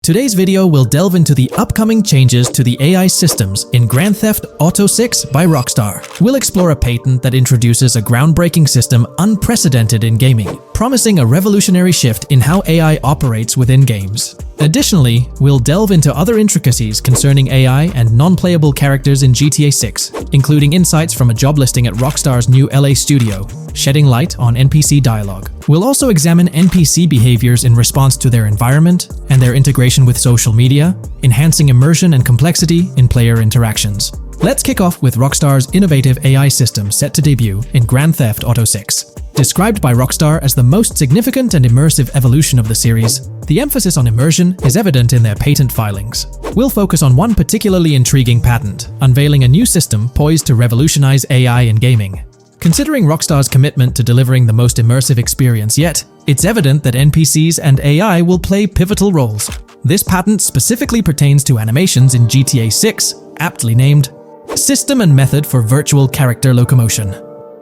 Today's video will delve into the upcoming changes to the AI systems in Grand Theft Auto 6 by Rockstar. We'll explore a patent that introduces a groundbreaking system unprecedented in gaming, promising a revolutionary shift in how AI operates within games. Additionally, we'll delve into other intricacies concerning AI and non-playable characters in GTA 6, including insights from a job listing at Rockstar's new LA studio, shedding light on NPC dialogue. We'll also examine NPC behaviors in response to their environment and their integration with social media, enhancing immersion and complexity in player interactions. Let's kick off with Rockstar's innovative AI system set to debut in Grand Theft Auto 6. Described by Rockstar as the most significant and immersive evolution of the series, the emphasis on immersion is evident in their patent filings. We'll focus on one particularly intriguing patent, unveiling a new system poised to revolutionize AI in gaming. Considering Rockstar's commitment to delivering the most immersive experience yet, it's evident that NPCs and AI will play pivotal roles. This patent specifically pertains to animations in GTA 6, aptly named System and Method for Virtual Character Locomotion.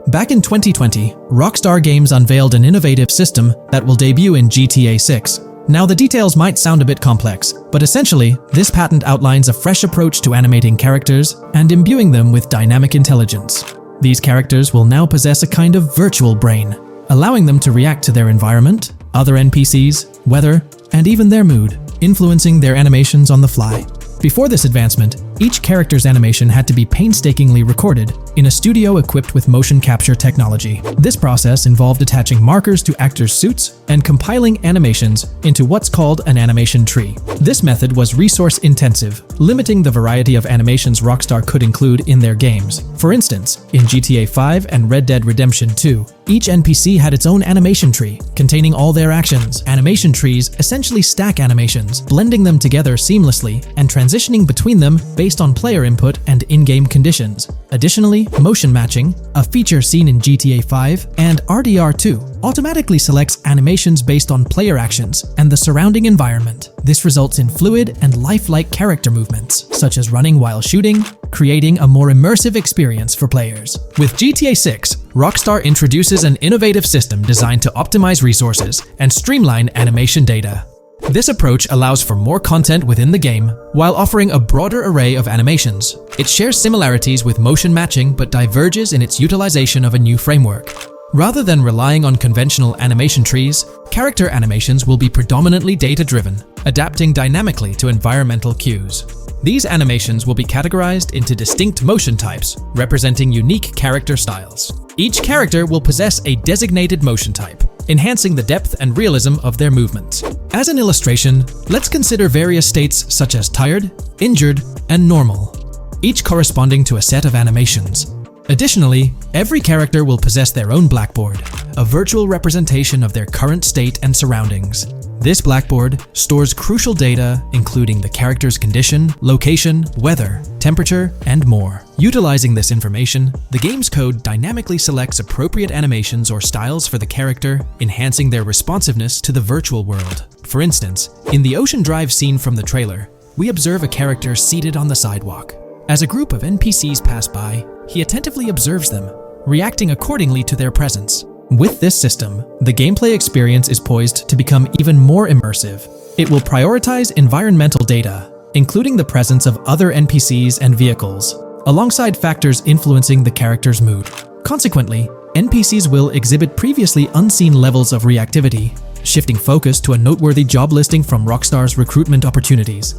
Back in 2020, Rockstar Games unveiled an innovative system that will debut in GTA 6. Now, the details might sound a bit complex, but essentially, this patent outlines a fresh approach to animating characters and imbuing them with dynamic intelligence. These characters will now possess a kind of virtual brain, allowing them to react to their environment, other NPCs, weather, and even their mood, influencing their animations on the fly. Before this advancement, each character's animation had to be painstakingly recorded in a studio equipped with motion capture technology. This process involved attaching markers to actors' suits and compiling animations into what's called an animation tree. This method was resource-intensive, limiting the variety of animations Rockstar could include in their games. For instance, in GTA 5 and Red Dead Redemption 2, each NPC had its own animation tree, containing all their actions. Animation trees essentially stack animations, blending them together seamlessly and transitioning between them based on player input and in-game conditions. Additionally, motion matching, a feature seen in GTA 5 and RDR2, automatically selects animations based on player actions and the surrounding environment. This results in fluid and lifelike character movements, such as running while shooting, creating a more immersive experience for players. With GTA 6, Rockstar introduces an innovative system designed to optimize resources and streamline animation data. This approach allows for more content within the game while offering a broader array of animations. It shares similarities with motion matching but diverges in its utilization of a new framework. Rather than relying on conventional animation trees, character animations will be predominantly data-driven, adapting dynamically to environmental cues. These animations will be categorized into distinct motion types, representing unique character styles. Each character will possess a designated motion type, enhancing the depth and realism of their movements. As an illustration, let's consider various states such as tired, injured, and normal, each corresponding to a set of animations. Additionally, every character will possess their own blackboard, a virtual representation of their current state and surroundings. This blackboard stores crucial data including the character's condition, location, weather, temperature, and more. Utilizing this information, the game's code dynamically selects appropriate animations or styles for the character, enhancing their responsiveness to the virtual world. For instance, in the Ocean Drive scene from the trailer, we observe a character seated on the sidewalk. As a group of NPCs pass by, he attentively observes them, reacting accordingly to their presence. With this system, the gameplay experience is poised to become even more immersive. It will prioritize environmental data, including the presence of other NPCs and vehicles, alongside factors influencing the character's mood. Consequently, NPCs will exhibit previously unseen levels of reactivity, shifting focus to a noteworthy job listing from Rockstar's recruitment opportunities.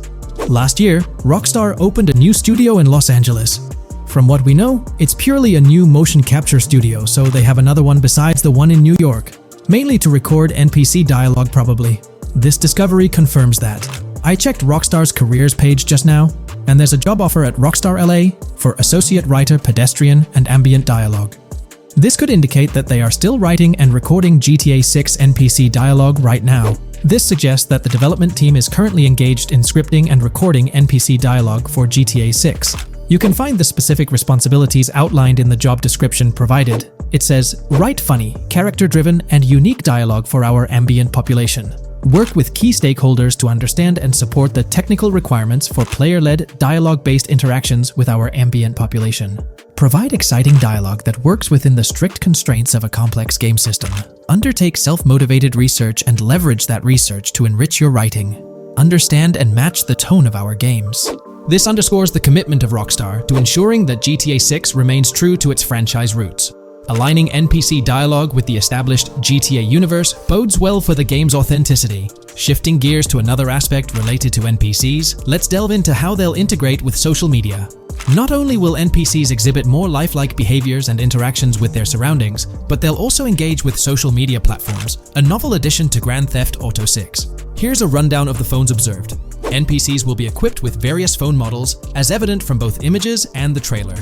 Last year, Rockstar opened a new studio in Los Angeles. From what we know, it's purely a new motion capture studio, so they have another one besides the one in New York, mainly to record NPC dialogue probably. This discovery confirms that. I checked Rockstar's careers page just now, and there's a job offer at Rockstar LA for Associate Writer Pedestrian and Ambient Dialogue. This could indicate that they are still writing and recording GTA 6 NPC dialogue right now. This suggests that the development team is currently engaged in scripting and recording NPC dialogue for GTA 6. You can find the specific responsibilities outlined in the job description provided. It says, write funny, character-driven, and unique dialogue for our ambient population. Work with key stakeholders to understand and support the technical requirements for player-led, dialogue-based interactions with our ambient population. Provide exciting dialogue that works within the strict constraints of a complex game system. Undertake self-motivated research and leverage that research to enrich your writing. understand and match the tone of our games. This underscores the commitment of Rockstar to ensuring that GTA 6 remains true to its franchise roots. Aligning NPC dialogue with the established GTA universe bodes well for the game's authenticity. Shifting gears to another aspect related to NPCs, let's delve into how they'll integrate with social media. Not only will NPCs exhibit more lifelike behaviors and interactions with their surroundings, but they'll also engage with social media platforms, a novel addition to Grand Theft Auto 6. Here's a rundown of the phones observed. NPCs will be equipped with various phone models, as evident from both images and the trailer.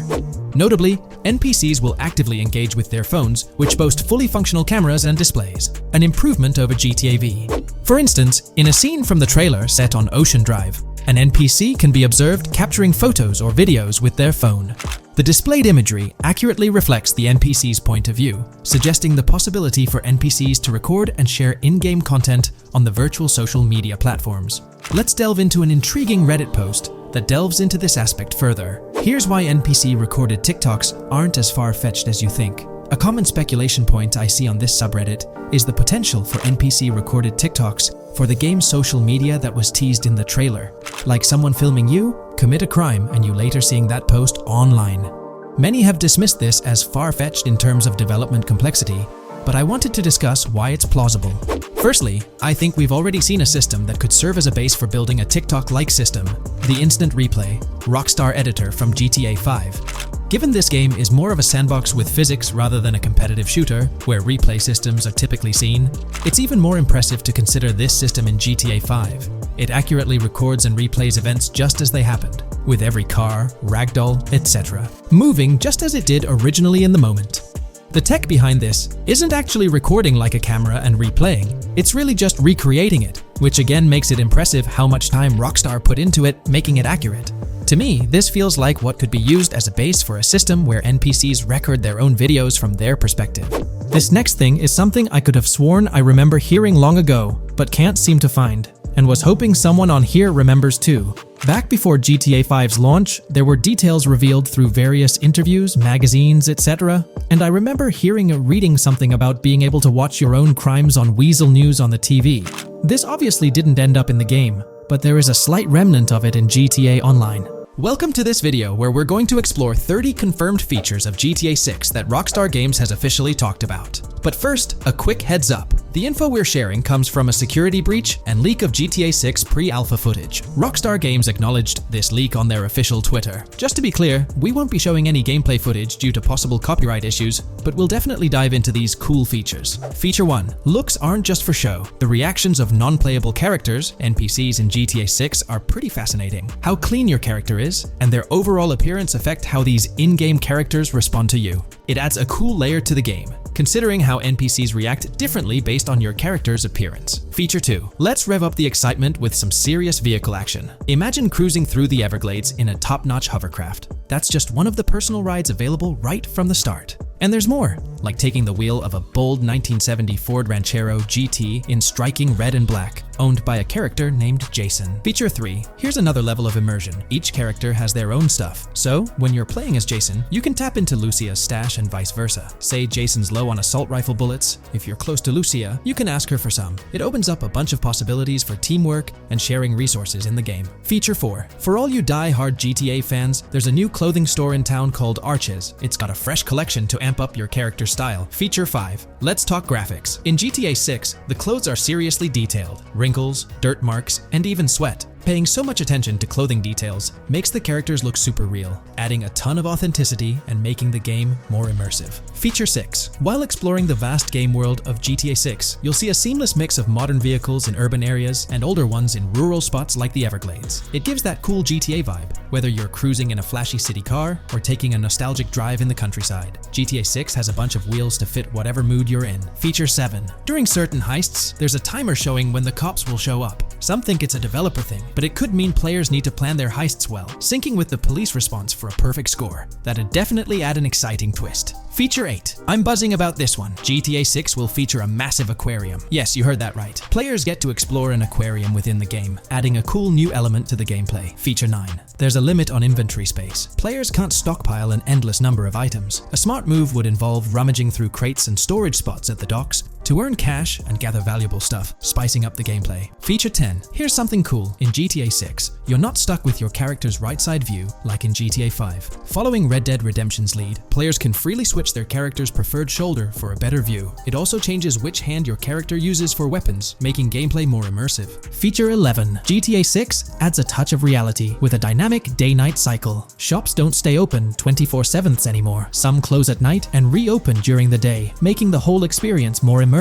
Notably, NPCs will actively engage with their phones, which boast fully functional cameras and displays, an improvement over GTA V. For instance, in a scene from the trailer set on Ocean Drive, an NPC can be observed capturing photos or videos with their phone. The displayed imagery accurately reflects the NPC's point of view, suggesting the possibility for NPCs to record and share in-game content on the virtual social media platforms. Let's delve into an intriguing Reddit post that delves into this aspect further. Here's why NPC-recorded TikToks aren't as far-fetched as you think. A common speculation point I see on this subreddit is the potential for NPC-recorded TikToks for the game's social media that was teased in the trailer, like someone filming you commit a crime and you later seeing that post online. Many have dismissed this as far-fetched in terms of development complexity, but I wanted to discuss why it's plausible. Firstly, I think we've already seen a system that could serve as a base for building a TikTok-like system, the Instant Replay, Rockstar editor from GTA 5. Given this game is more of a sandbox with physics rather than a competitive shooter, where replay systems are typically seen, it's even more impressive to consider this system in GTA 5. It accurately records and replays events just as they happened, with every car, ragdoll, etc., moving just as it did originally in the moment. The tech behind this isn't actually recording like a camera and replaying, it's really just recreating it, which again makes it impressive how much time Rockstar put into it, making it accurate. To me, this feels like what could be used as a base for a system where NPCs record their own videos from their perspective. This next thing is something I could have sworn I remember hearing long ago, but can't seem to find, and was hoping someone on here remembers too. Back before GTA 5's launch, there were details revealed through various interviews, magazines, etc., and I remember hearing or reading something about being able to watch your own crimes on Weasel News on the TV. This obviously didn't end up in the game, but there is a slight remnant of it in GTA Online. Welcome to this video where we're going to explore 30 confirmed features of GTA 6 that Rockstar Games has officially talked about. But first, a quick heads up. The info we're sharing comes from a security breach and leak of GTA 6 pre-alpha footage. Rockstar Games acknowledged this leak on their official Twitter. Just to be clear, we won't be showing any gameplay footage due to possible copyright issues, but we'll definitely dive into these cool features. Feature 1. Looks aren't just for show. The reactions of non-playable characters, NPCs in GTA 6, are pretty fascinating. How clean your character is, and their overall appearance affect how these in-game characters respond to you. It adds a cool layer to the game, considering how NPCs react differently based on your character's appearance. Feature 2. Let's rev up the excitement with some serious vehicle action. Imagine cruising through the Everglades in a top-notch hovercraft. That's just one of the personal rides available right from the start. And there's more, like taking the wheel of a bold 1970 Ford Ranchero GT in striking red and black, owned by a character named Jason. Feature 3. Here's another level of immersion. Each character has their own stuff, so when you're playing as Jason, you can tap into Lucia's stash and vice versa. Say Jason's low on assault rifle bullets. If you're close to Lucia, you can ask her for some. It opens up a bunch of possibilities for teamwork and sharing resources in the game. Feature 4. For all you die-hard GTA fans, there's a new clothing store in town called Arches. It's got a fresh collection to amp up your character's style. Feature 5. Let's talk graphics. In GTA 6, the clothes are seriously detailed. Wrinkles, dirt marks, and even sweat. Paying so much attention to clothing details makes the characters look super real, adding a ton of authenticity and making the game more immersive. Feature 6. While exploring the vast game world of GTA 6, you'll see a seamless mix of modern vehicles in urban areas and older ones in rural spots like the Everglades. It gives that cool GTA vibe, whether you're cruising in a flashy city car or taking a nostalgic drive in the countryside. GTA 6 has a bunch of wheels to fit whatever mood you're in. Feature 7. During certain heists, there's a timer showing when the cops will show up. Some think it's a developer thing, but it could mean players need to plan their heists well, syncing with the police response for a perfect score. That'd definitely add an exciting twist. Feature 8. I'm buzzing about this one. GTA 6 will feature a massive aquarium. Yes, you heard that right. Players get to explore an aquarium within the game, adding a cool new element to the gameplay. Feature 9. There's a limit on inventory space. Players can't stockpile an endless number of items. A smart move would involve rummaging through crates and storage spots at the docks to earn cash and gather valuable stuff, spicing up the gameplay. Feature 10. Here's something cool. In GTA 6, you're not stuck with your character's right side view like in GTA 5. Following Red Dead Redemption's lead, players can freely switch their character's preferred shoulder for a better view. It also changes which hand your character uses for weapons, making gameplay more immersive. Feature 11. GTA 6 adds a touch of reality with a dynamic day-night cycle. Shops don't stay open 24/7 anymore. Some close at night and reopen during the day, making the whole experience more immersive.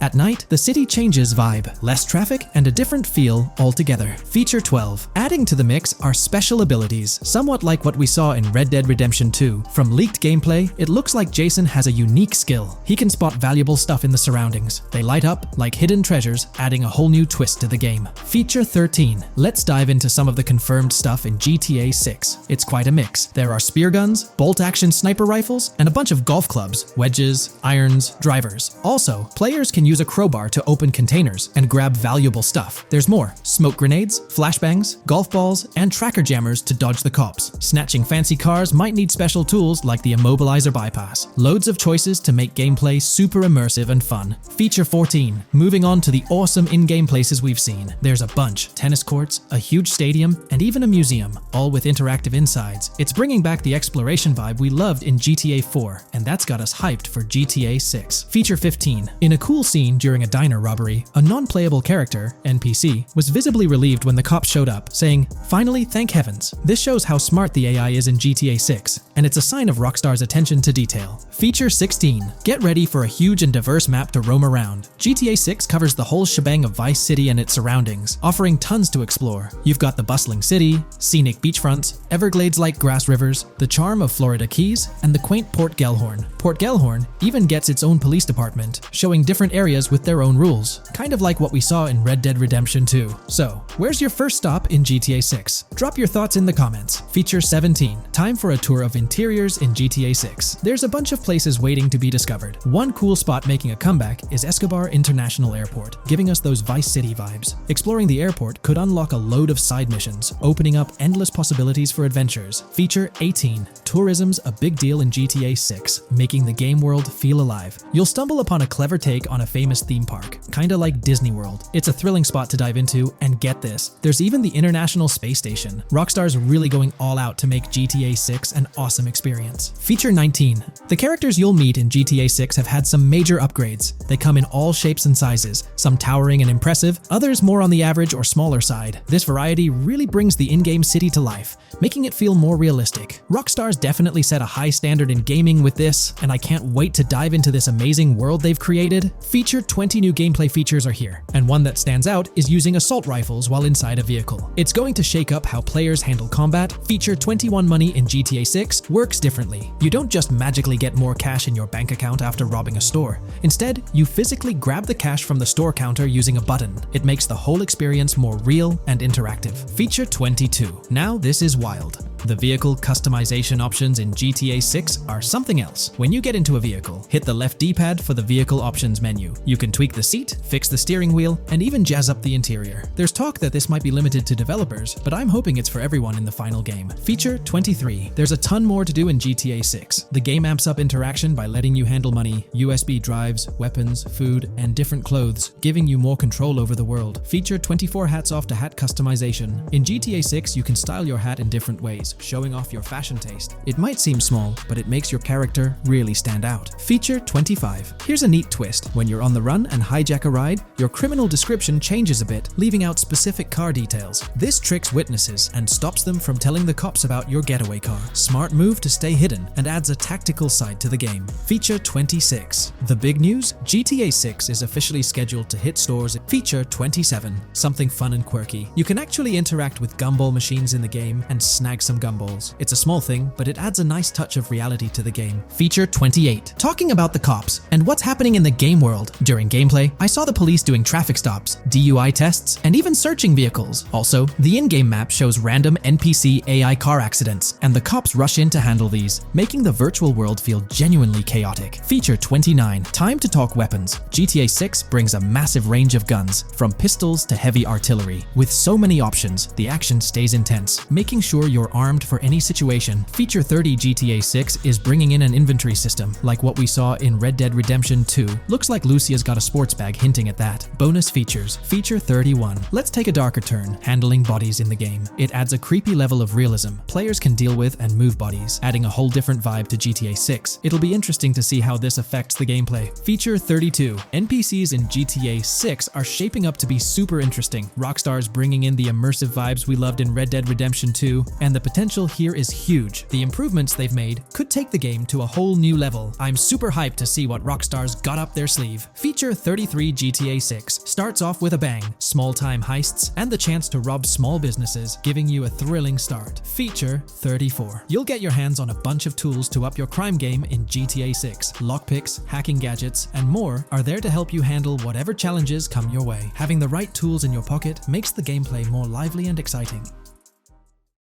At night, the city changes vibe, less traffic, and a different feel altogether. Feature 12. Adding to the mix are special abilities, somewhat like what we saw in Red Dead Redemption 2. From leaked gameplay, it looks like Jason has a unique skill. He can spot valuable stuff in the surroundings. They light up like hidden treasures, adding a whole new twist to the game. Feature 13. Let's dive into some of the confirmed stuff in GTA 6. It's quite a mix. There are spear guns, bolt-action sniper rifles, and a bunch of golf clubs, wedges, irons, drivers. Also, players can use a crowbar to open containers and grab valuable stuff. There's more: smoke grenades, flashbangs, golf balls, and tracker jammers to dodge the cops. Snatching fancy cars might need special tools like the immobilizer bypass. Loads of choices to make gameplay super immersive and fun. Feature 14. Moving on to the awesome in-game places we've seen. There's a bunch: tennis courts, a huge stadium, and even a museum, all with interactive insides. It's bringing back the exploration vibe we loved in GTA 4, and that's got us hyped for GTA 6. Feature 15. In a cool scene during a diner robbery, a non-playable character, NPC, was visibly relieved when the cops showed up, saying, "Finally, thank heavens." This shows how smart the AI is in GTA 6, and it's a sign of Rockstar's attention to detail. Feature 16. Get ready for a huge and diverse map to roam around. GTA 6 covers the whole shebang of Vice City and its surroundings, offering tons to explore. You've got the bustling city, scenic beachfronts, Everglades-like grass rivers, the charm of Florida Keys, and the quaint Port Gellhorn. Port Gellhorn even gets its own police department, showing different areas with their own rules, kind of like what we saw in Red Dead Redemption 2. So, where's your first stop in GTA 6? Drop your thoughts in the comments. Feature 17. Time for a tour of interiors in GTA 6. There's a bunch of places waiting to be discovered. One cool spot making a comeback is Escobar International Airport, giving us those Vice City vibes. Exploring the airport could unlock a load of side missions, opening up endless possibilities for adventures. Feature 18. Tourism's a big deal in GTA 6, making the game world feel alive. You'll stumble upon a clever take on a famous theme park, kinda like Disney World. It's a thrilling spot to dive into, and get this, there's even the International Space Station. Rockstar's really going all out to make GTA 6 an awesome experience. Feature 19. The characters you'll meet in GTA 6 have had some major upgrades. They come in all shapes and sizes, some towering and impressive, others more on the average or smaller side. This variety really brings the in-game city to life, making it feel more realistic. Rockstar's definitely set a high standard in gaming with this, and I can't wait to dive into this amazing world they've created. Feature 20 new gameplay features are here, and one that stands out is using assault rifles while inside a vehicle. It's going to shake up how players handle combat. Feature 21 money in GTA 6 works differently. You don't just magically get more cash in your bank account after robbing a store. Instead, you physically grab the cash from the store counter using a button. It makes the whole experience more real and interactive. Feature 22. Now this is wild. The vehicle customization options in GTA 6 are something else. When you get into a vehicle, hit the left D-pad for the vehicle options menu. You can tweak the seat, fix the steering wheel, and even jazz up the interior. There's talk that this might be limited to developers, but I'm hoping it's for everyone in the final game. Feature 23. There's a ton more to do in GTA 6. The game amps up interaction by letting you handle money, USB drives, weapons, food, and different clothes, giving you more control over the world. Feature 24 hats off to hat customization. In GTA 6, you can style your hat in different ways, showing off your fashion taste. It might seem small, but it makes your character really stand out. Feature 25. Here's a neat twist. When you're on the run and hijack a ride, your criminal description changes a bit, leaving out specific car details. This tricks witnesses and stops them from telling the cops about your getaway car. Smart move to stay hidden and adds a tactical side to the game. Feature 26. The big news? GTA 6 is officially scheduled to hit stores at Feature 27. Something fun and quirky. You can actually interact with gumball machines in the game and snag some gumballs. It's a small thing, but it adds a nice touch of reality to the game. Feature 28. Talking about the cops and what's happening in the game world. During gameplay, I saw the police doing traffic stops, DUI tests, and even searching vehicles. Also, the in-game map shows random NPC AI car accidents, and the cops rush in to handle these, making the virtual world feel genuinely chaotic. Feature 29. Time to talk weapons. GTA 6 brings a massive range of guns, from pistols to heavy artillery. With so many options, the action stays intense, making sure you're armed armed for any situation. Feature 30 GTA 6 is bringing in an inventory system, like what we saw in Red Dead Redemption 2. Looks like Lucia's got a sports bag hinting at that. Bonus features. Feature 31. Let's take a darker turn, handling bodies in the game. It adds a creepy level of realism. Players can deal with and move bodies, adding a whole different vibe to GTA 6. It'll be interesting to see how this affects the gameplay. Feature 32. NPCs in GTA 6 are shaping up to be super interesting. Rockstar's bringing in the immersive vibes we loved in Red Dead Redemption 2, and the potential here is huge. The improvements they've made could take the game to a whole new level. I'm super hyped to see what Rockstar's got up their sleeve. Feature 33 GTA 6 starts off with a bang, small-time heists, and the chance to rob small businesses, giving you a thrilling start. Feature 34. You'll get your hands on a bunch of tools to up your crime game in GTA 6. Lockpicks, hacking gadgets, and more are there to help you handle whatever challenges come your way. Having the right tools in your pocket makes the gameplay more lively and exciting.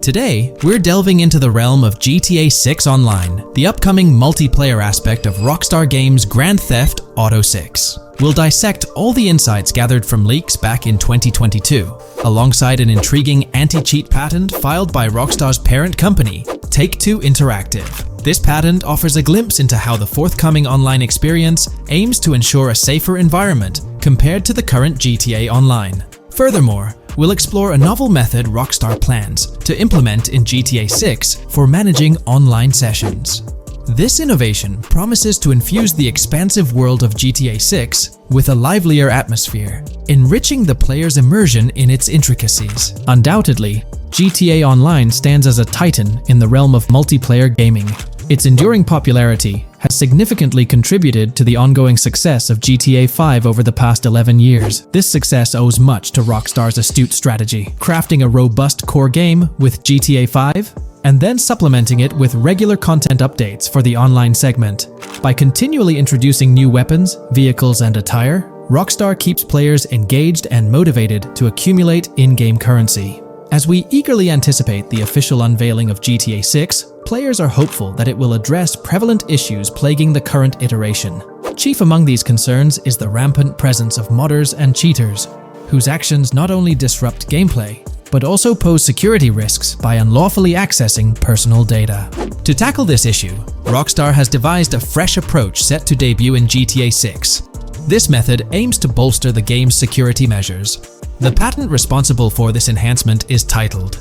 Today, we're delving into the realm of GTA 6 Online, the upcoming multiplayer aspect of Rockstar Games' Grand Theft Auto 6. We'll dissect all the insights gathered from leaks back in 2022, alongside an intriguing anti-cheat patent filed by Rockstar's parent company, Take-Two Interactive. This patent offers a glimpse into how the forthcoming online experience aims to ensure a safer environment compared to the current GTA Online. Furthermore, we'll explore a novel method Rockstar plans to implement in GTA 6 for managing online sessions. This innovation promises to infuse the expansive world of GTA 6 with a livelier atmosphere, enriching the player's immersion in its intricacies. Undoubtedly, GTA Online stands as a titan in the realm of multiplayer gaming. Its enduring popularity has significantly contributed to the ongoing success of GTA 5 over the past 11 years. This success owes much to Rockstar's astute strategy, crafting a robust core game with GTA 5 and then supplementing it with regular content updates for the online segment. By continually introducing new weapons, vehicles, and attire, Rockstar keeps players engaged and motivated to accumulate in-game currency. As we eagerly anticipate the official unveiling of GTA 6, players are hopeful that it will address prevalent issues plaguing the current iteration. Chief among these concerns is the rampant presence of modders and cheaters, whose actions not only disrupt gameplay, but also pose security risks by unlawfully accessing personal data. To tackle this issue, Rockstar has devised a fresh approach set to debut in GTA 6. This method aims to bolster the game's security measures. The patent responsible for this enhancement is titled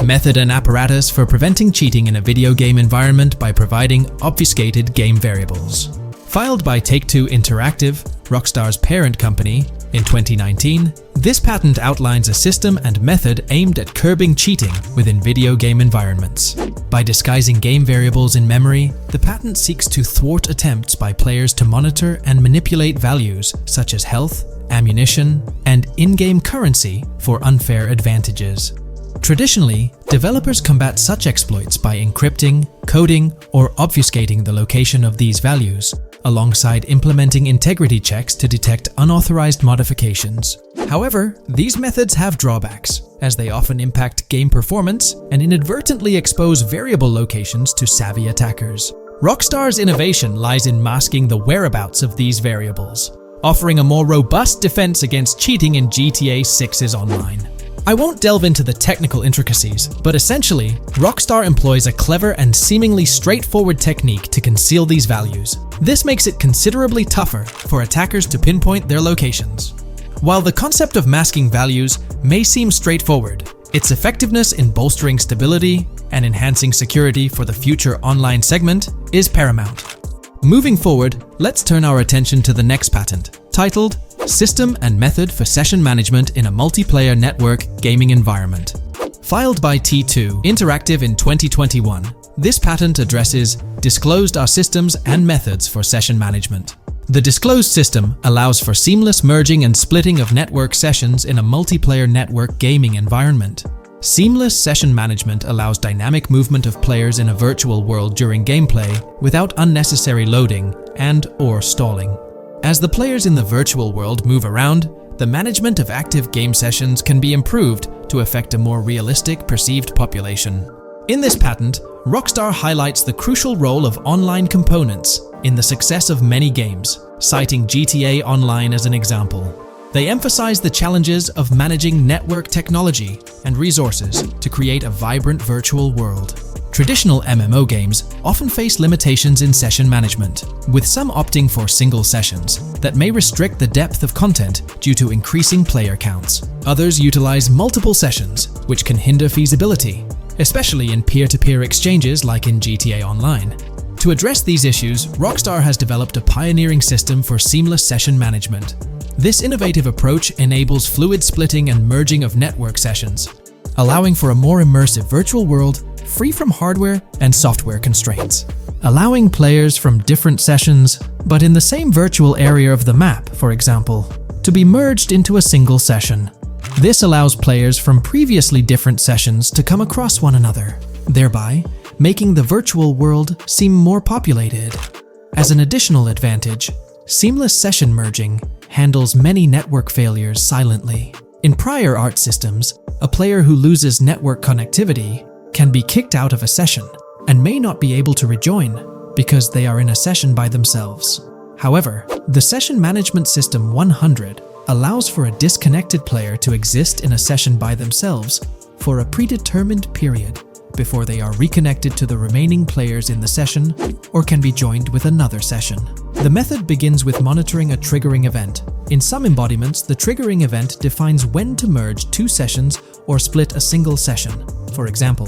Method and Apparatus for Preventing Cheating in a Video Game Environment by Providing Obfuscated Game Variables. Filed by Take-Two Interactive, Rockstar's parent company, in 2019, this patent outlines a system and method aimed at curbing cheating within video game environments. By disguising game variables in memory, the patent seeks to thwart attempts by players to monitor and manipulate values such as health, ammunition, and in-game currency for unfair advantages. Traditionally, developers combat such exploits by encrypting, coding, or obfuscating the location of these values, alongside implementing integrity checks to detect unauthorized modifications. However, these methods have drawbacks, as they often impact game performance and inadvertently expose variable locations to savvy attackers. Rockstar's innovation lies in masking the whereabouts of these variables, offering a more robust defense against cheating in GTA 6's online. I won't delve into the technical intricacies, but essentially, Rockstar employs a clever and seemingly straightforward technique to conceal these values. This makes it considerably tougher for attackers to pinpoint their locations. While the concept of masking values may seem straightforward, its effectiveness in bolstering stability and enhancing security for the future online segment is paramount. Moving forward, let's turn our attention to the next patent, titled System and Method for Session Management in a Multiplayer Network Gaming Environment. Filed by T2 Interactive in 2021, this patent addresses disclosed are systems and methods for session management. The disclosed system allows for seamless merging and splitting of network sessions in a multiplayer network gaming environment. Seamless session management allows dynamic movement of players in a virtual world during gameplay without unnecessary loading and/or stalling. As the players in the virtual world move around, the management of active game sessions can be improved to affect a more realistic perceived population. In this patent, Rockstar highlights the crucial role of online components in the success of many games, citing GTA Online as an example. They emphasize the challenges of managing network technology and resources to create a vibrant virtual world. Traditional MMO games often face limitations in session management, with some opting for single sessions that may restrict the depth of content due to increasing player counts. Others utilize multiple sessions, which can hinder feasibility, especially in peer-to-peer exchanges like in GTA Online. To address these issues, Rockstar has developed a pioneering system for seamless session management. This innovative approach enables fluid splitting and merging of network sessions, allowing for a more immersive virtual world free from hardware and software constraints. Allowing players from different sessions, but in the same virtual area of the map, for example, to be merged into a single session. This allows players from previously different sessions to come across one another, thereby making the virtual world seem more populated. As an additional advantage, seamless session merging handles many network failures silently. In prior art systems, a player who loses network connectivity can be kicked out of a session and may not be able to rejoin because they are in a session by themselves. However, the Session Management System 100 allows for a disconnected player to exist in a session by themselves for a predetermined period before they are reconnected to the remaining players in the session or can be joined with another session. The method begins with monitoring a triggering event. In some embodiments, the triggering event defines when to merge two sessions or split a single session. For example,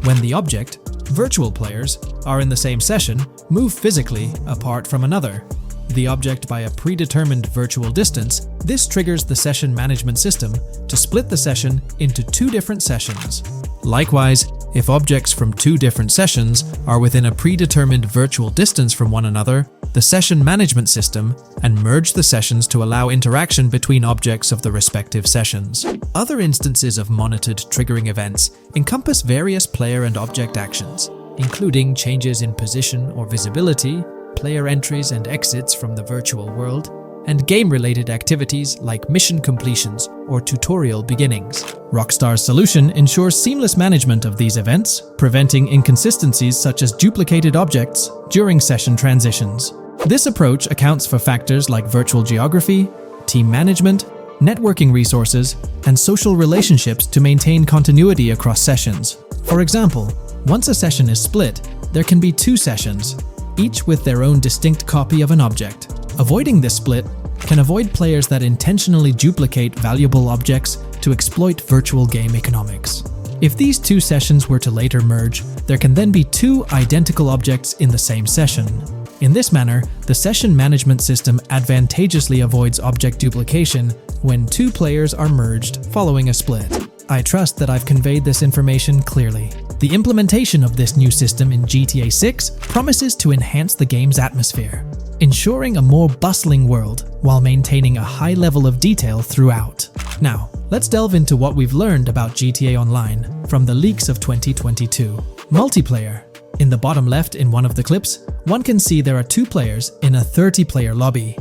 when the object, virtual players, are in the same session, move physically apart from another, the object by a predetermined virtual distance, this triggers the session management system to split the session into two different sessions. Likewise, if objects from two different sessions are within a predetermined virtual distance from one another, the session management system and merge the sessions to allow interaction between objects of the respective sessions. Other instances of monitored triggering events encompass various player and object actions, including changes in position or visibility, player entries and exits from the virtual world, and game-related activities like mission completions or tutorial beginnings. Rockstar's solution ensures seamless management of these events, preventing inconsistencies such as duplicated objects during session transitions. This approach accounts for factors like virtual geography, team management, networking resources, and social relationships to maintain continuity across sessions. For example, once a session is split, there can be two sessions, each with their own distinct copy of an object. Avoiding this split can avoid players that intentionally duplicate valuable objects to exploit virtual game economics. If these two sessions were to later merge, there can then be two identical objects in the same session. In this manner, the session management system advantageously avoids object duplication when two players are merged following a split. I trust that I've conveyed this information clearly. The implementation of this new system in GTA 6 promises to enhance the game's atmosphere, ensuring a more bustling world while maintaining a high level of detail throughout. Now, let's delve into what we've learned about GTA Online from the leaks of 2022. Multiplayer. In the bottom left in one of the clips, one can see there are two players in a 30-player lobby.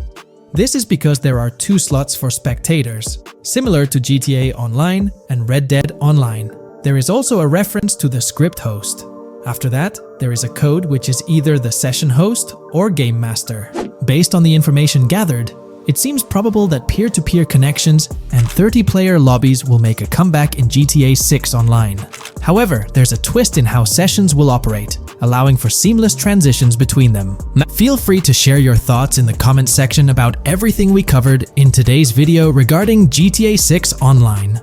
This is because there are two slots for spectators, similar to GTA Online and Red Dead Online. There is also a reference to the script host. After that, there is a code which is either the session host or game master. Based on the information gathered, it seems probable that peer-to-peer connections and 30-player lobbies will make a comeback in GTA 6 Online. However, there's a twist in how sessions will operate, allowing for seamless transitions between them. Feel free to share your thoughts in the comments section about everything we covered in today's video regarding GTA 6 Online.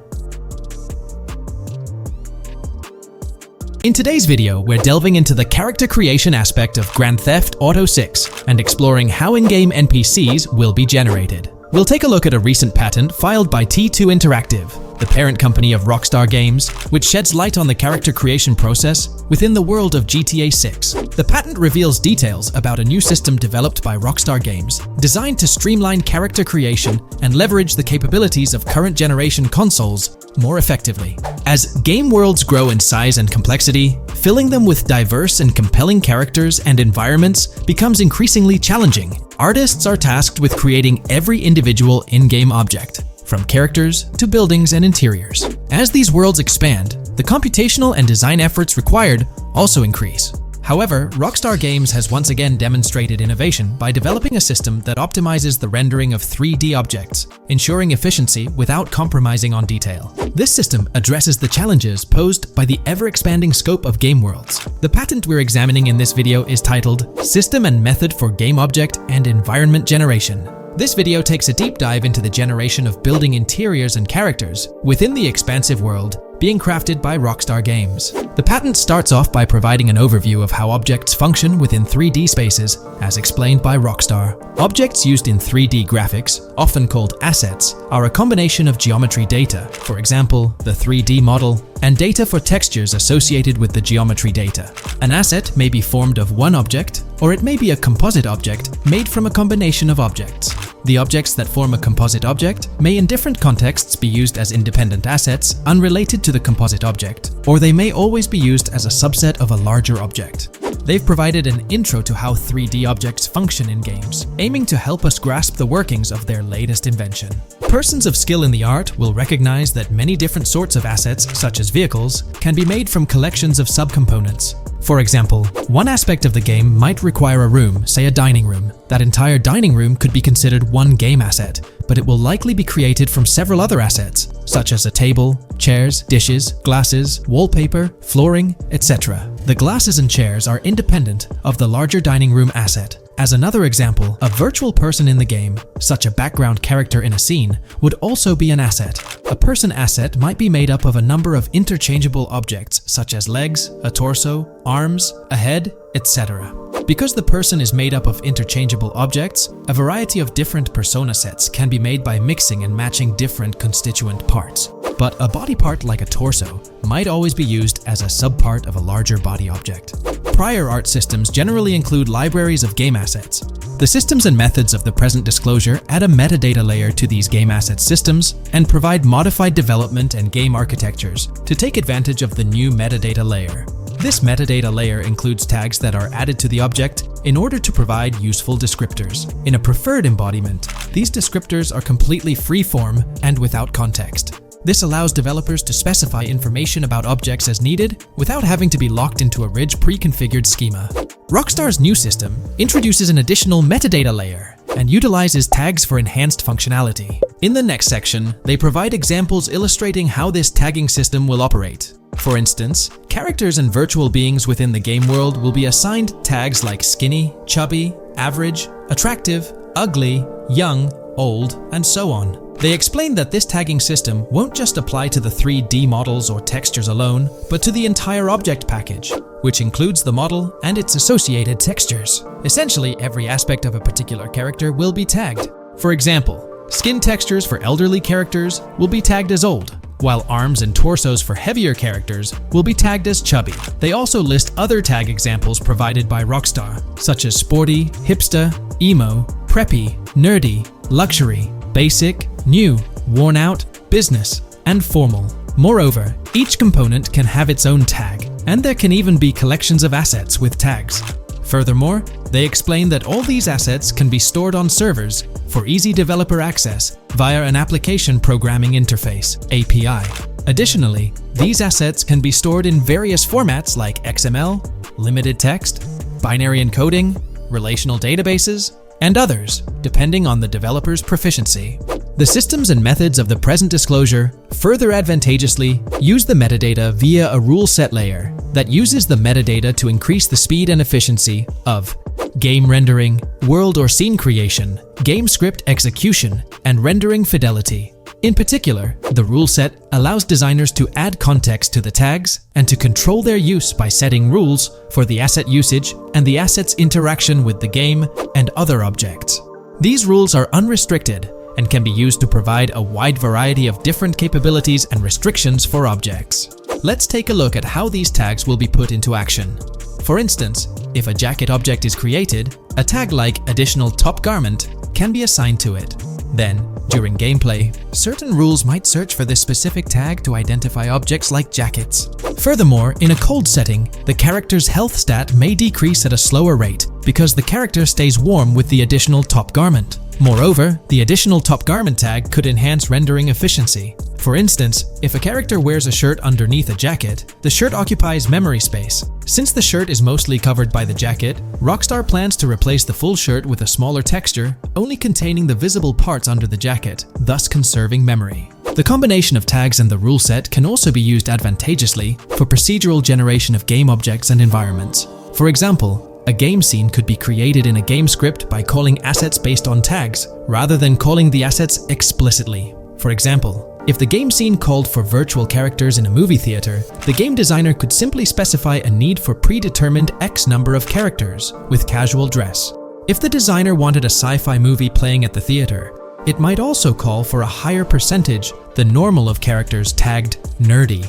In today's video, we're delving into the character creation aspect of Grand Theft Auto 6 and exploring how in-game NPCs will be generated. We'll take a look at a recent patent filed by T2 Interactive, the parent company of Rockstar Games, which sheds light on the character creation process within the world of GTA 6. The patent reveals details about a new system developed by Rockstar Games, designed to streamline character creation and leverage the capabilities of current generation consoles more effectively. As game worlds grow in size and complexity, filling them with diverse and compelling characters and environments becomes increasingly challenging. Artists are tasked with creating every individual in-game object, from characters to buildings and interiors. As these worlds expand, the computational and design efforts required also increase. However, Rockstar Games has once again demonstrated innovation by developing a system that optimizes the rendering of 3D objects, ensuring efficiency without compromising on detail. This system addresses the challenges posed by the ever-expanding scope of game worlds. The patent we're examining in this video is titled System and Method for Game Object and Environment Generation. This video takes a deep dive into the generation of building interiors and characters within the expansive world being crafted by Rockstar Games. The patent starts off by providing an overview of how objects function within 3D spaces, as explained by Rockstar. Objects used in 3D graphics, often called assets, are a combination of geometry data, for example, the 3D model, and data for textures associated with the geometry data. An asset may be formed of one object, or it may be a composite object made from a combination of objects. The objects that form a composite object may in different contexts be used as independent assets unrelated to the composite object, or they may always be used as a subset of a larger object. They've provided an intro to how 3D objects function in games, aiming to help us grasp the workings of their latest invention. Persons of skill in the art will recognize that many different sorts of assets, such as vehicles, can be made from collections of subcomponents. For example, one aspect of the game might require a room, say a dining room. That entire dining room could be considered one game asset, but it will likely be created from several other assets, such as a table, chairs, dishes, glasses, wallpaper, flooring, etc. The glasses and chairs are independent of the larger dining room asset. As another example, a virtual person in the game, such a background character in a scene, would also be an asset. A person asset might be made up of a number of interchangeable objects, such as legs, a torso, arms, a head, etc. Because the person is made up of interchangeable objects, a variety of different persona sets can be made by mixing and matching different constituent parts. But a body part like a torso might always be used as a subpart of a larger body object. Prior art systems generally include libraries of game assets. The systems and methods of the present disclosure add a metadata layer to these game asset systems and provide modified development and game architectures to take advantage of the new metadata layer. This metadata layer includes tags that are added to the object in order to provide useful descriptors. In a preferred embodiment, these descriptors are completely free-form and without context. This allows developers to specify information about objects as needed without having to be locked into a rich pre-configured schema. Rockstar's new system introduces an additional metadata layer and utilizes tags for enhanced functionality. In the next section, they provide examples illustrating how this tagging system will operate. For instance, characters and virtual beings within the game world will be assigned tags like skinny, chubby, average, attractive, ugly, young, old, and so on. They explain that this tagging system won't just apply to the 3D models or textures alone, but to the entire object package, which includes the model and its associated textures. Essentially, every aspect of a particular character will be tagged. For example, skin textures for elderly characters will be tagged as old, while arms and torsos for heavier characters will be tagged as chubby. They also list other tag examples provided by Rockstar, such as sporty, hipster, emo, preppy, nerdy, luxury, basic, new, worn out, business, and formal. Moreover, each component can have its own tag, and there can even be collections of assets with tags. Furthermore, they explain that all these assets can be stored on servers for easy developer access via an application programming interface (API). Additionally, these assets can be stored in various formats like XML, limited text, binary encoding, relational databases, and others, depending on the developer's proficiency. The systems and methods of the present disclosure further advantageously use the metadata via a rule set layer that uses the metadata to increase the speed and efficiency of game rendering, world or scene creation, game script execution, and rendering fidelity. In particular, the rule set allows designers to add context to the tags and to control their use by setting rules for the asset usage and the asset's interaction with the game and other objects. These rules are unrestricted and can be used to provide a wide variety of different capabilities and restrictions for objects. Let's take a look at how these tags will be put into action. For instance, if a jacket object is created, a tag like additional top garment can be assigned to it. Then, during gameplay, certain rules might search for this specific tag to identify objects like jackets. Furthermore, in a cold setting, the character's health stat may decrease at a slower rate because the character stays warm with the additional top garment. Moreover, the additional top garment tag could enhance rendering efficiency. For instance, if a character wears a shirt underneath a jacket, the shirt occupies memory space. Since the shirt is mostly covered by the jacket, Rockstar plans to replace the full shirt with a smaller texture, only containing the visible parts under the jacket, thus conserving memory. The combination of tags and the rule set can also be used advantageously for procedural generation of game objects and environments. For example, a game scene could be created in a game script by calling assets based on tags, rather than calling the assets explicitly. For example, if the game scene called for virtual characters in a movie theater, the game designer could simply specify a need for predetermined X number of characters with casual dress. If the designer wanted a sci-fi movie playing at the theater, it might also call for a higher percentage than normal of characters tagged nerdy.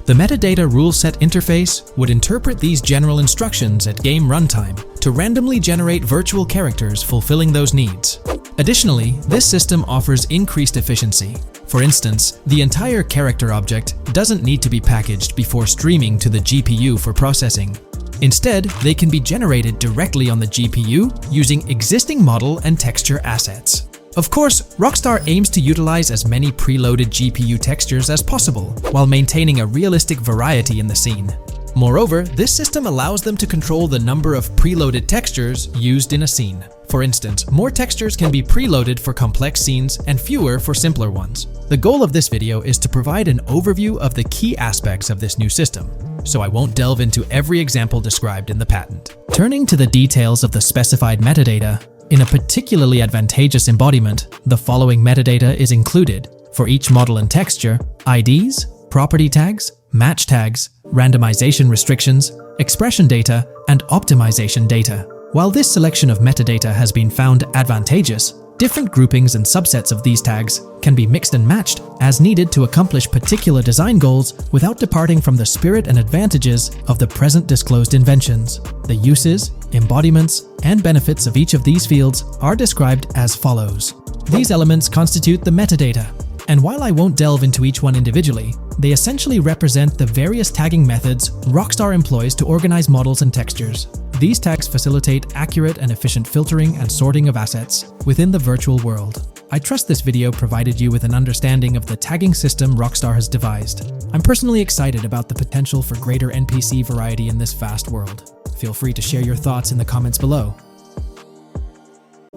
The metadata rule set interface would interpret these general instructions at game runtime to randomly generate virtual characters fulfilling those needs. Additionally, this system offers increased efficiency. For instance, the entire character object doesn't need to be packaged before streaming to the GPU for processing. Instead, they can be generated directly on the GPU using existing model and texture assets. Of course, Rockstar aims to utilize as many preloaded GPU textures as possible, while maintaining a realistic variety in the scene. Moreover, this system allows them to control the number of preloaded textures used in a scene. For instance, more textures can be preloaded for complex scenes and fewer for simpler ones. The goal of this video is to provide an overview of the key aspects of this new system, so I won't delve into every example described in the patent. Turning to the details of the specified metadata, in a particularly advantageous embodiment, the following metadata is included for each model and texture: IDs, property tags, match tags, randomization restrictions, expression data, and optimization data. While this selection of metadata has been found advantageous, different groupings and subsets of these tags can be mixed and matched as needed to accomplish particular design goals without departing from the spirit and advantages of the present disclosed inventions. The uses, embodiments, and benefits of each of these fields are described as follows. These elements constitute the metadata, and while I won't delve into each one individually, they essentially represent the various tagging methods Rockstar employs to organize models and textures. These tags facilitate accurate and efficient filtering and sorting of assets within the virtual world. I trust this video provided you with an understanding of the tagging system Rockstar has devised. I'm personally excited about the potential for greater NPC variety in this vast world. Feel free to share your thoughts in the comments below.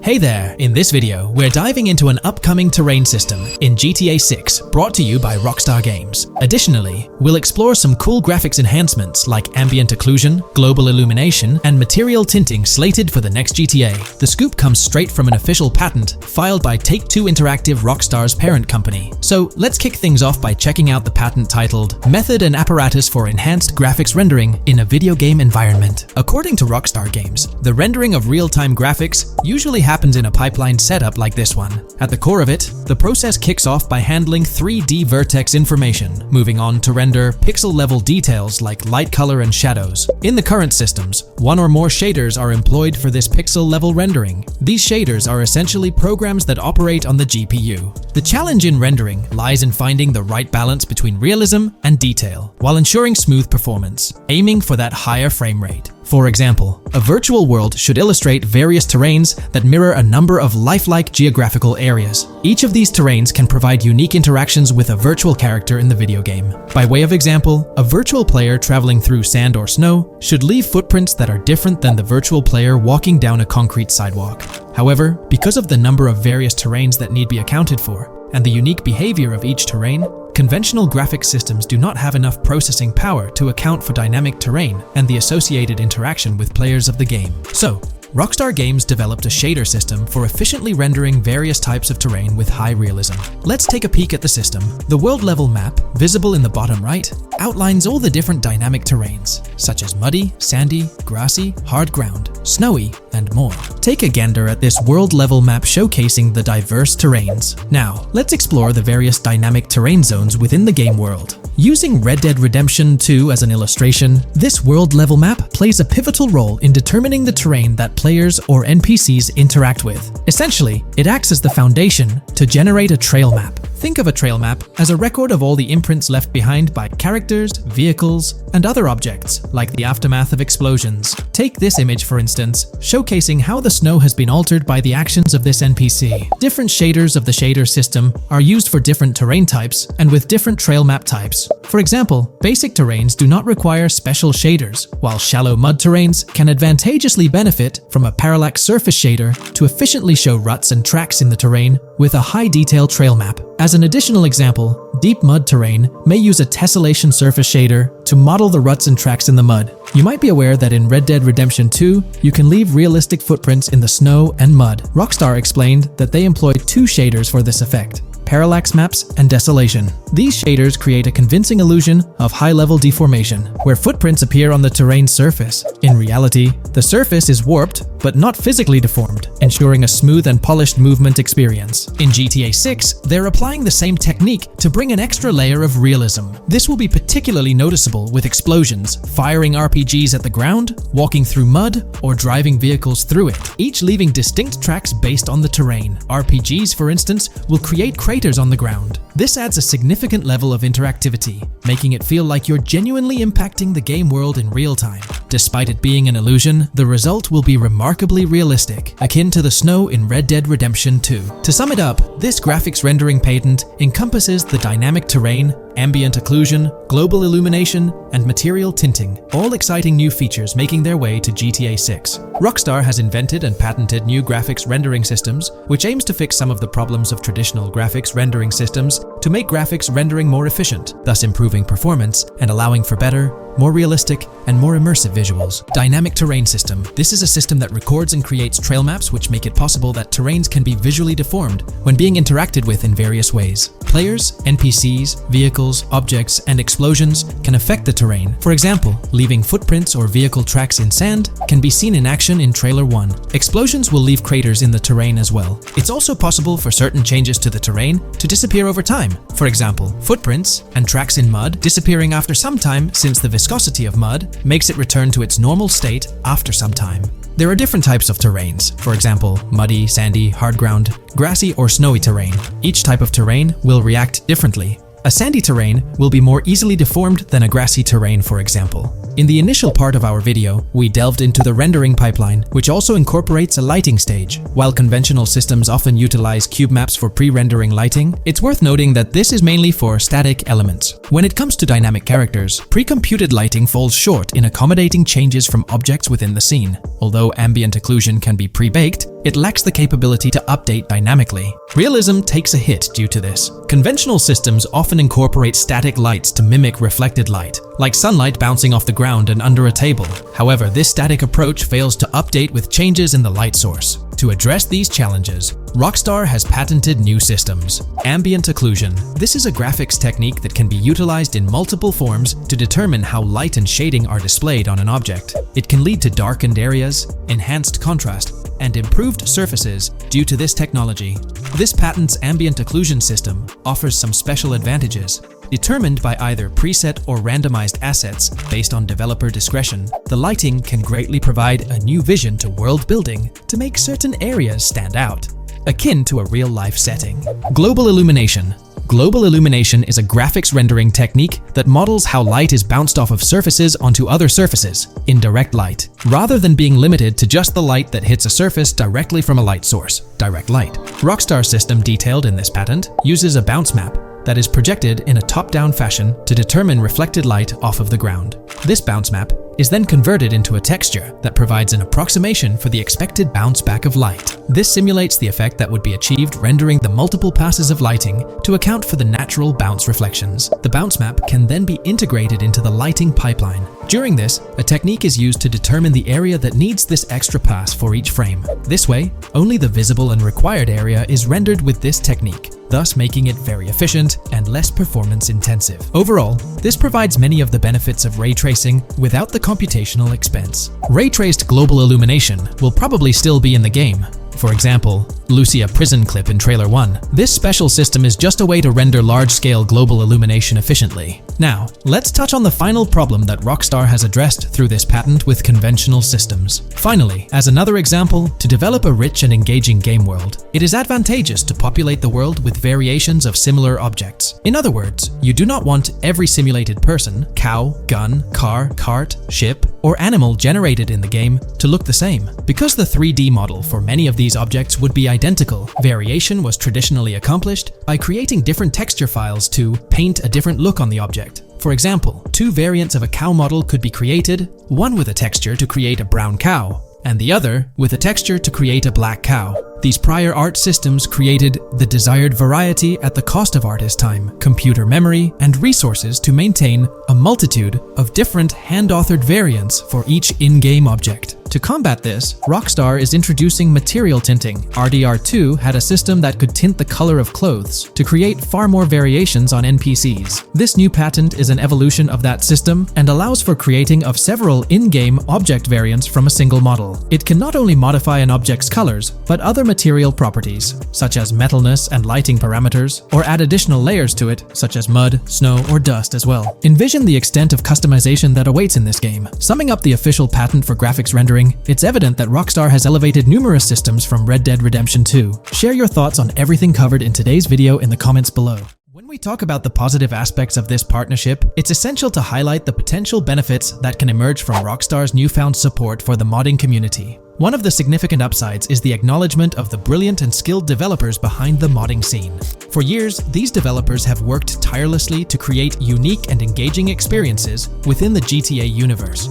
Hey there! In this video, we're diving into an upcoming terrain system in GTA 6 brought to you by Rockstar Games. Additionally, we'll explore some cool graphics enhancements like ambient occlusion, global illumination, and material tinting slated for the next GTA. The scoop comes straight from an official patent filed by Take-Two Interactive, Rockstar's parent company. So let's kick things off by checking out the patent titled Method and Apparatus for Enhanced Graphics Rendering in a Video Game Environment. According to Rockstar Games, the rendering of real-time graphics usually happens in a pipeline setup like this one. At the core of it, the process kicks off by handling 3D vertex information, moving on to render pixel-level details like light color and shadows. In the current systems, one or more shaders are employed for this pixel-level rendering. These shaders are essentially programs that operate on the GPU. The challenge in rendering lies in finding the right balance between realism and detail, while ensuring smooth performance, aiming for that higher frame rate. For example, a virtual world should illustrate various terrains that mirror a number of lifelike geographical areas. Each of these terrains can provide unique interactions with a virtual character in the video game. By way of example, a virtual player traveling through sand or snow should leave footprints that are different than the virtual player walking down a concrete sidewalk. However, because of the number of various terrains that need to be accounted for, and the unique behavior of each terrain, conventional graphic systems do not have enough processing power to account for dynamic terrain and the associated interaction with players of the game. So, Rockstar Games developed a shader system for efficiently rendering various types of terrain with high realism. Let's take a peek at the system. The world level map, visible in the bottom right, outlines all the different dynamic terrains, such as muddy, sandy, grassy, hard ground, snowy, and more. Take a gander at this world level map showcasing the diverse terrains. Now, let's explore the various dynamic terrain zones within the game world. Using Red Dead Redemption 2 as an illustration, this world level map plays a pivotal role in determining the terrain that players or NPCs interact with. Essentially, it acts as the foundation to generate a trail map. Think of a trail map as a record of all the imprints left behind by characters, vehicles, and other objects, like the aftermath of explosions. Take this image for instance, showcasing how the snow has been altered by the actions of this NPC. Different shaders of the shader system are used for different terrain types and with different trail map types. For example, basic terrains do not require special shaders, while shallow mud terrains can advantageously benefit from a parallax surface shader to efficiently show ruts and tracks in the terrain with a high detail trail map. As an additional example, deep mud terrain may use a tessellation surface shader to model the ruts and tracks in the mud. You might be aware that in Red Dead Redemption 2, you can leave realistic footprints in the snow and mud. Rockstar explained that they employed two shaders for this effect: parallax maps and desolation. These shaders create a convincing illusion of high-level deformation, where footprints appear on the terrain's surface. In reality, the surface is warped but not physically deformed, ensuring a smooth and polished movement experience. In GTA 6, they're applying the same technique to bring an extra layer of realism. This will be particularly noticeable with explosions, firing RPGs at the ground, walking through mud, or driving vehicles through it, each leaving distinct tracks based on the terrain. RPGs, for instance, will create craters on the ground. This adds a significant level of interactivity, making it feel like you're genuinely impacting the game world in real time. Despite it being an illusion, the result will be remarkably realistic, akin to the snow in Red Dead Redemption 2. To sum it up, this graphics rendering patent encompasses the dynamic terrain, ambient occlusion, global illumination, and material tinting, all exciting new features making their way to GTA 6. Rockstar has invented and patented new graphics rendering systems, which aims to fix some of the problems of traditional graphics rendering systems to make graphics rendering more efficient, thus improving performance and allowing for better, more realistic, and more immersive visuals. Dynamic Terrain System. This is a system that records and creates trail maps which make it possible that terrains can be visually deformed when being interacted with in various ways. Players, NPCs, vehicles, objects, and explosions can affect the terrain. For example, leaving footprints or vehicle tracks in sand can be seen in action in Trailer 1. Explosions will leave craters in the terrain as well. It's also possible for certain changes to the terrain to disappear over time. For example, footprints and tracks in mud disappearing after some time, since the viscosity of mud makes it return to its normal state after some time. There are different types of terrains, for example, muddy, sandy, hard ground, grassy, or snowy terrain. Each type of terrain will react differently. A sandy terrain will be more easily deformed than a grassy terrain, for example. In the initial part of our video, we delved into the rendering pipeline, which also incorporates a lighting stage. While conventional systems often utilize cube maps for pre-rendering lighting, it's worth noting that this is mainly for static elements. When it comes to dynamic characters, pre-computed lighting falls short in accommodating changes from objects within the scene. Although ambient occlusion can be pre-baked, it lacks the capability to update dynamically. Realism takes a hit due to this. Conventional systems often incorporate static lights to mimic reflected light, like sunlight bouncing off the ground and under a table. However, this static approach fails to update with changes in the light source. To address these challenges, Rockstar has patented new systems. Ambient occlusion. This is a graphics technique that can be utilized in multiple forms to determine how light and shading are displayed on an object. It can lead to darkened areas, enhanced contrast, and improved surfaces due to this technology. This patent's ambient occlusion system offers some special advantages. Determined by either preset or randomized assets based on developer discretion, the lighting can greatly provide a new vision to world building to make certain areas stand out, akin to a real-life setting. Global illumination. Global illumination is a graphics rendering technique that models how light is bounced off of surfaces onto other surfaces in direct light, rather than being limited to just the light that hits a surface directly from a light source, direct light. Rockstar's system detailed in this patent uses a bounce map that is projected in a top-down fashion to determine reflected light off of the ground. This bounce map is then converted into a texture that provides an approximation for the expected bounce back of light. This simulates the effect that would be achieved rendering the multiple passes of lighting to account for the natural bounce reflections. The bounce map can then be integrated into the lighting pipeline. During this, a technique is used to determine the area that needs this extra pass for each frame. This way, only the visible and required area is rendered with this technique, thus making it very efficient and less performance intensive. Overall, this provides many of the benefits of ray tracing without the computational expense. Ray-traced global illumination will probably still be in the game. For example, Lucia prison clip in Trailer 1. This special system is just a way to render large-scale global illumination efficiently. Now, let's touch on the final problem that Rockstar has addressed through this patent with conventional systems. Finally, as another example, to develop a rich and engaging game world, it is advantageous to populate the world with variations of similar objects. In other words, you do not want every simulated person, cow, gun, car, cart, ship, or animal generated in the game to look the same. Because the 3D model for many of these objects would be identical, variation was traditionally accomplished by creating different texture files to paint a different look on the object. For example, two variants of a cow model could be created, one with a texture to create a brown cow, and the other with a texture to create a black cow. These prior art systems created the desired variety at the cost of artist time, computer memory, and resources to maintain a multitude of different hand-authored variants for each in-game object. To combat this, Rockstar is introducing material tinting. RDR2 had a system that could tint the color of clothes to create far more variations on NPCs. This new patent is an evolution of that system and allows for creating of several in-game object variants from a single model. It can not only modify an object's colors, but other material properties, such as metalness and lighting parameters, or add additional layers to it, such as mud, snow, or dust as well. Envision the extent of customization that awaits in this game. Summing up the official patent for graphics rendering, it's evident that Rockstar has elevated numerous systems from Red Dead Redemption 2. Share your thoughts on everything covered in today's video in the comments below. When we talk about the positive aspects of this partnership, it's essential to highlight the potential benefits that can emerge from Rockstar's newfound support for the modding community. One of the significant upsides is the acknowledgement of the brilliant and skilled developers behind the modding scene. For years, these developers have worked tirelessly to create unique and engaging experiences within the GTA universe.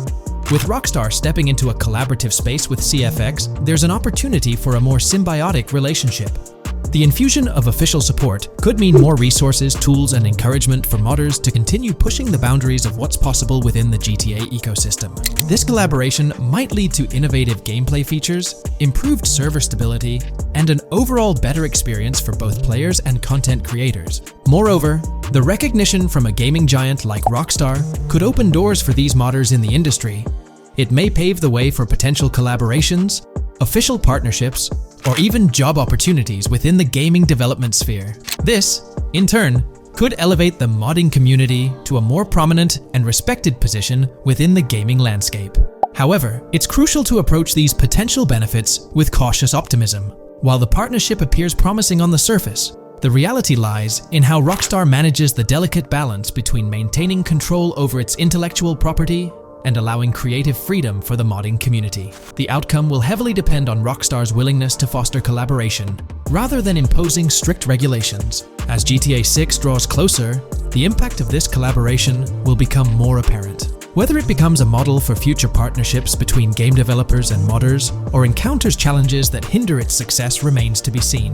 With Rockstar stepping into a collaborative space with CFX, there's an opportunity for a more symbiotic relationship. The infusion of official support could mean more resources, tools, and encouragement for modders to continue pushing the boundaries of what's possible within the GTA ecosystem. This collaboration might lead to innovative gameplay features, improved server stability, and an overall better experience for both players and content creators. Moreover, the recognition from a gaming giant like Rockstar could open doors for these modders in the industry. It may pave the way for potential collaborations, official partnerships, or even job opportunities within the gaming development sphere. This, in turn, could elevate the modding community to a more prominent and respected position within the gaming landscape. However, it's crucial to approach these potential benefits with cautious optimism. While the partnership appears promising on the surface, the reality lies in how Rockstar manages the delicate balance between maintaining control over its intellectual property and allowing creative freedom for the modding community. The outcome will heavily depend on Rockstar's willingness to foster collaboration, rather than imposing strict regulations. As GTA 6 draws closer, the impact of this collaboration will become more apparent. Whether it becomes a model for future partnerships between game developers and modders, or encounters challenges that hinder its success remains to be seen.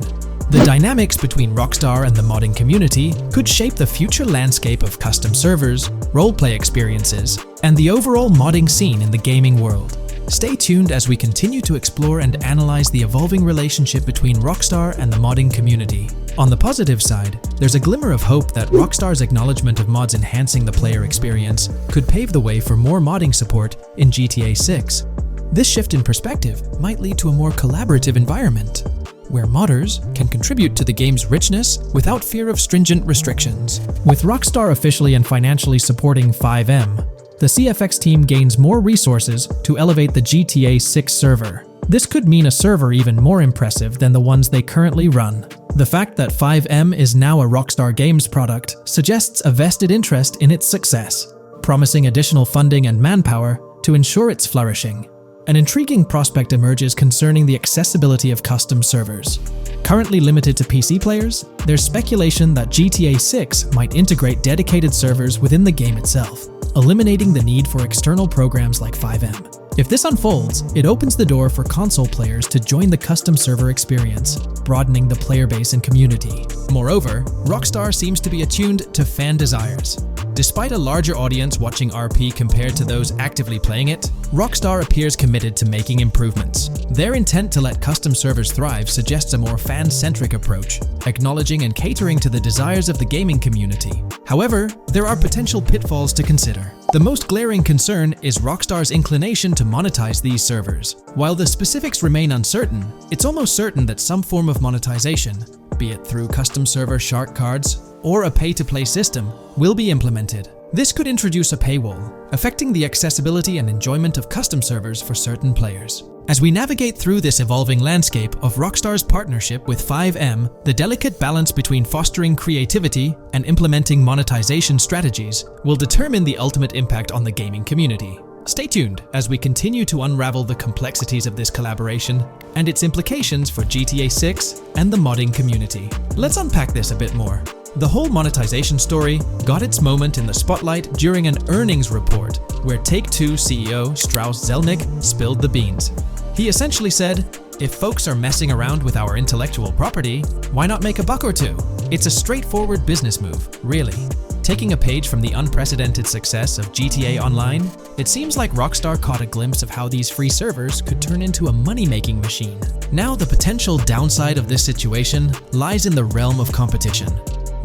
The dynamics between Rockstar and the modding community could shape the future landscape of custom servers, roleplay experiences, and the overall modding scene in the gaming world. Stay tuned as we continue to explore and analyze the evolving relationship between Rockstar and the modding community. On the positive side, there's a glimmer of hope that Rockstar's acknowledgement of mods enhancing the player experience could pave the way for more modding support in GTA 6. This shift in perspective might lead to a more collaborative environment, where modders can contribute to the game's richness without fear of stringent restrictions. With Rockstar officially and financially supporting FiveM, the CFX team gains more resources to elevate the GTA 6 server. This could mean a server even more impressive than the ones they currently run. The fact that FiveM is now a Rockstar Games product suggests a vested interest in its success, promising additional funding and manpower to ensure its flourishing. An intriguing prospect emerges concerning the accessibility of custom servers. Currently limited to PC players, there's speculation that GTA 6 might integrate dedicated servers within the game itself, eliminating the need for external programs like FiveM. If this unfolds, it opens the door for console players to join the custom server experience, broadening the player base and community. Moreover, Rockstar seems to be attuned to fan desires. Despite a larger audience watching RP compared to those actively playing it, Rockstar appears committed to making improvements. Their intent to let custom servers thrive suggests a more fan-centric approach, acknowledging and catering to the desires of the gaming community. However, there are potential pitfalls to consider. The most glaring concern is Rockstar's inclination to monetize these servers. While the specifics remain uncertain, it's almost certain that some form of monetization, be it through custom server shark cards or a pay-to-play system, will be implemented. This could introduce a paywall, affecting the accessibility and enjoyment of custom servers for certain players. As we navigate through this evolving landscape of Rockstar's partnership with FiveM, the delicate balance between fostering creativity and implementing monetization strategies will determine the ultimate impact on the gaming community. Stay tuned as we continue to unravel the complexities of this collaboration and its implications for GTA 6 and the modding community. Let's unpack this a bit more. The whole monetization story got its moment in the spotlight during an earnings report where Take-Two CEO Strauss Zelnick spilled the beans. He essentially said, "If folks are messing around with our intellectual property, why not make a buck or two?" It's a straightforward business move, really. Taking a page from the unprecedented success of GTA Online, it seems like Rockstar caught a glimpse of how these free servers could turn into a money-making machine. Now, the potential downside of this situation lies in the realm of competition.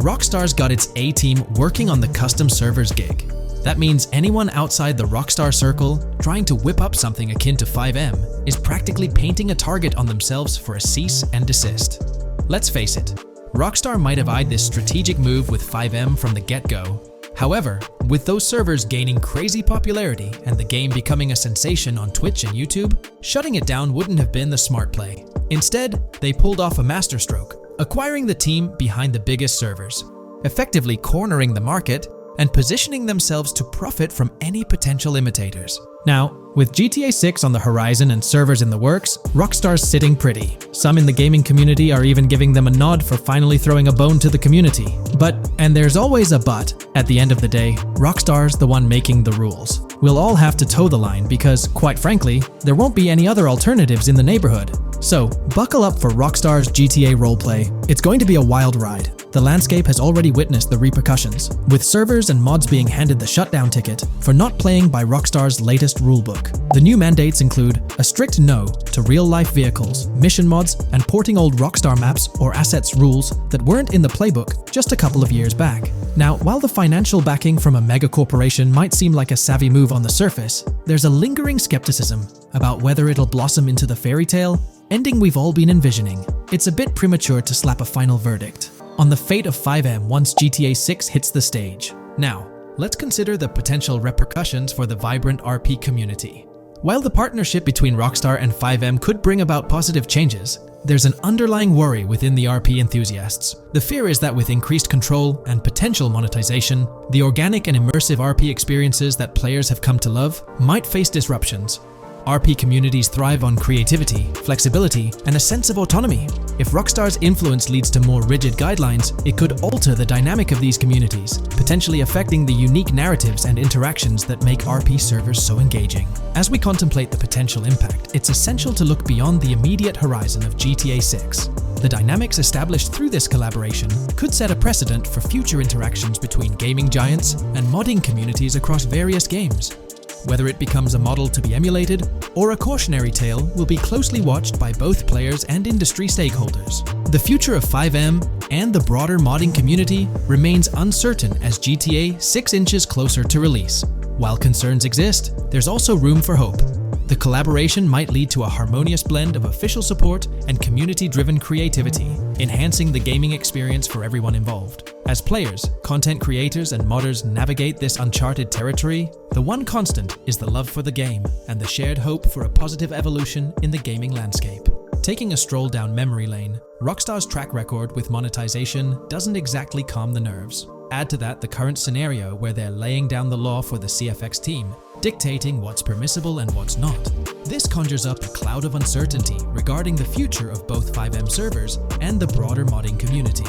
Rockstar's got its A-team working on the custom servers gig. That means anyone outside the Rockstar circle trying to whip up something akin to FiveM is practically painting a target on themselves for a cease and desist. Let's face it, Rockstar might have eyed this strategic move with FiveM from the get-go. However, with those servers gaining crazy popularity and the game becoming a sensation on Twitch and YouTube, shutting it down wouldn't have been the smart play. Instead, they pulled off a masterstroke, acquiring the team behind the biggest servers, effectively cornering the market and positioning themselves to profit from any potential imitators. Now, with GTA 6 on the horizon and servers in the works, Rockstar's sitting pretty. Some in the gaming community are even giving them a nod for finally throwing a bone to the community. But, and there's always a but, at the end of the day, Rockstar's the one making the rules. We'll all have to toe the line because, quite frankly, there won't be any other alternatives in the neighborhood. So, buckle up for Rockstar's GTA roleplay. It's going to be a wild ride. The landscape has already witnessed the repercussions, with servers and mods being handed the shutdown ticket for not playing by Rockstar's latest rulebook. The new mandates include a strict no to real-life vehicles, mission mods, and porting old Rockstar maps or assets rules that weren't in the playbook just a couple of years back. Now, while the financial backing from a mega corporation might seem like a savvy move on the surface, there's a lingering skepticism about whether it'll blossom into the fairy tale ending we've all been envisioning. It's a bit premature to slap a final verdict on the fate of FiveM once GTA 6 hits the stage. Now, let's consider the potential repercussions for the vibrant RP community. While the partnership between Rockstar and FiveM could bring about positive changes, there's an underlying worry within the RP enthusiasts. The fear is that with increased control and potential monetization, the organic and immersive RP experiences that players have come to love might face disruptions. RP communities thrive on creativity, flexibility, and a sense of autonomy. If Rockstar's influence leads to more rigid guidelines, it could alter the dynamic of these communities, potentially affecting the unique narratives and interactions that make RP servers so engaging. As we contemplate the potential impact, it's essential to look beyond the immediate horizon of GTA 6. The dynamics established through this collaboration could set a precedent for future interactions between gaming giants and modding communities across various games. Whether it becomes a model to be emulated or a cautionary tale will be closely watched by both players and industry stakeholders. The future of FiveM and the broader modding community remains uncertain as GTA 6 inches closer to release. While concerns exist, there's also room for hope. The collaboration might lead to a harmonious blend of official support and community-driven creativity, enhancing the gaming experience for everyone involved. As players, content creators, and modders navigate this uncharted territory, the one constant is the love for the game and the shared hope for a positive evolution in the gaming landscape. Taking a stroll down memory lane, Rockstar's track record with monetization doesn't exactly calm the nerves. Add to that the current scenario where they're laying down the law for the CFX team, dictating what's permissible and what's not. This conjures up a cloud of uncertainty regarding the future of both FiveM servers and the broader modding community.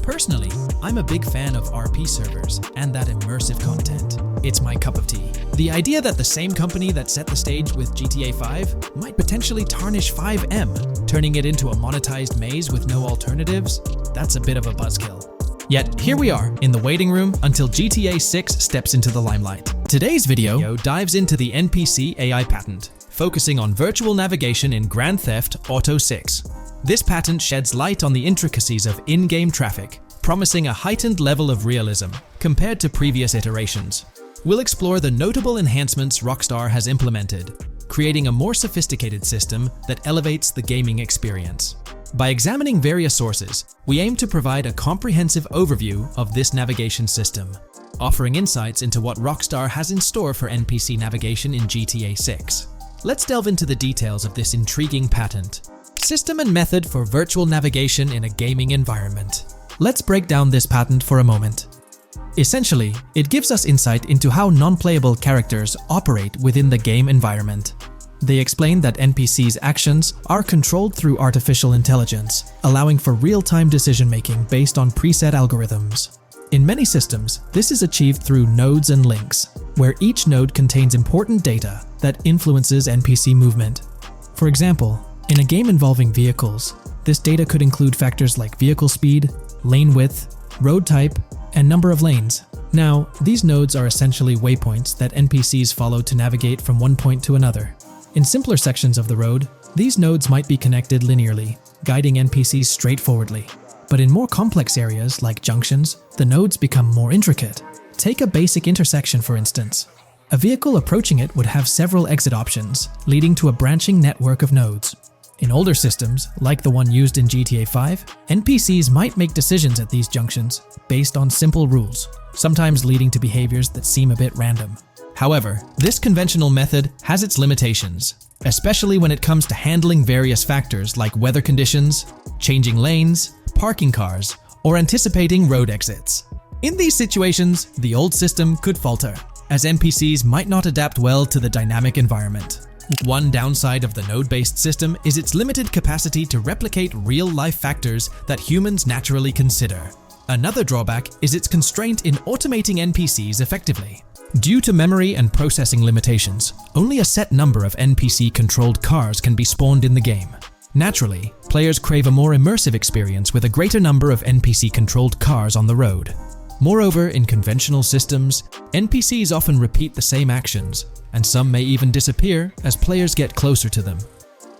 Personally, I'm a big fan of RP servers and that immersive content. It's my cup of tea. The idea that the same company that set the stage with GTA 5 might potentially tarnish FiveM, turning it into a monetized maze with no alternatives, that's a bit of a buzzkill. Yet here we are, in the waiting room until GTA 6 steps into the limelight. Today's video dives into the NPC AI patent, focusing on virtual navigation in Grand Theft Auto 6. This patent sheds light on the intricacies of in-game traffic, promising a heightened level of realism compared to previous iterations. We'll explore the notable enhancements Rockstar has implemented, creating a more sophisticated system that elevates the gaming experience. By examining various sources, we aim to provide a comprehensive overview of this navigation system, offering insights into what Rockstar has in store for NPC navigation in GTA 6. Let's delve into the details of this intriguing patent. System and method for virtual navigation in a gaming environment. Let's break down this patent for a moment. Essentially, it gives us insight into how non-playable characters operate within the game environment. They explain that NPCs' actions are controlled through artificial intelligence, allowing for real-time decision-making based on preset algorithms. In many systems, this is achieved through nodes and links, where each node contains important data that influences NPC movement. For example, in a game involving vehicles, this data could include factors like vehicle speed, lane width, road type, and number of lanes. Now, these nodes are essentially waypoints that NPCs follow to navigate from one point to another. In simpler sections of the road, these nodes might be connected linearly, guiding NPCs straightforwardly. But in more complex areas, like junctions, the nodes become more intricate. Take a basic intersection, for instance. A vehicle approaching it would have several exit options, leading to a branching network of nodes. In older systems, like the one used in GTA 5, NPCs might make decisions at these junctions based on simple rules, sometimes leading to behaviors that seem a bit random. However, this conventional method has its limitations, especially when it comes to handling various factors like weather conditions, changing lanes, parking cars, or anticipating road exits. In these situations, the old system could falter, as NPCs might not adapt well to the dynamic environment. One downside of the node-based system is its limited capacity to replicate real-life factors that humans naturally consider. Another drawback is its constraint in automating NPCs effectively. Due to memory and processing limitations, only a set number of NPC-controlled cars can be spawned in the game. Naturally, players crave a more immersive experience with a greater number of NPC-controlled cars on the road. Moreover, in conventional systems, NPCs often repeat the same actions, and some may even disappear as players get closer to them.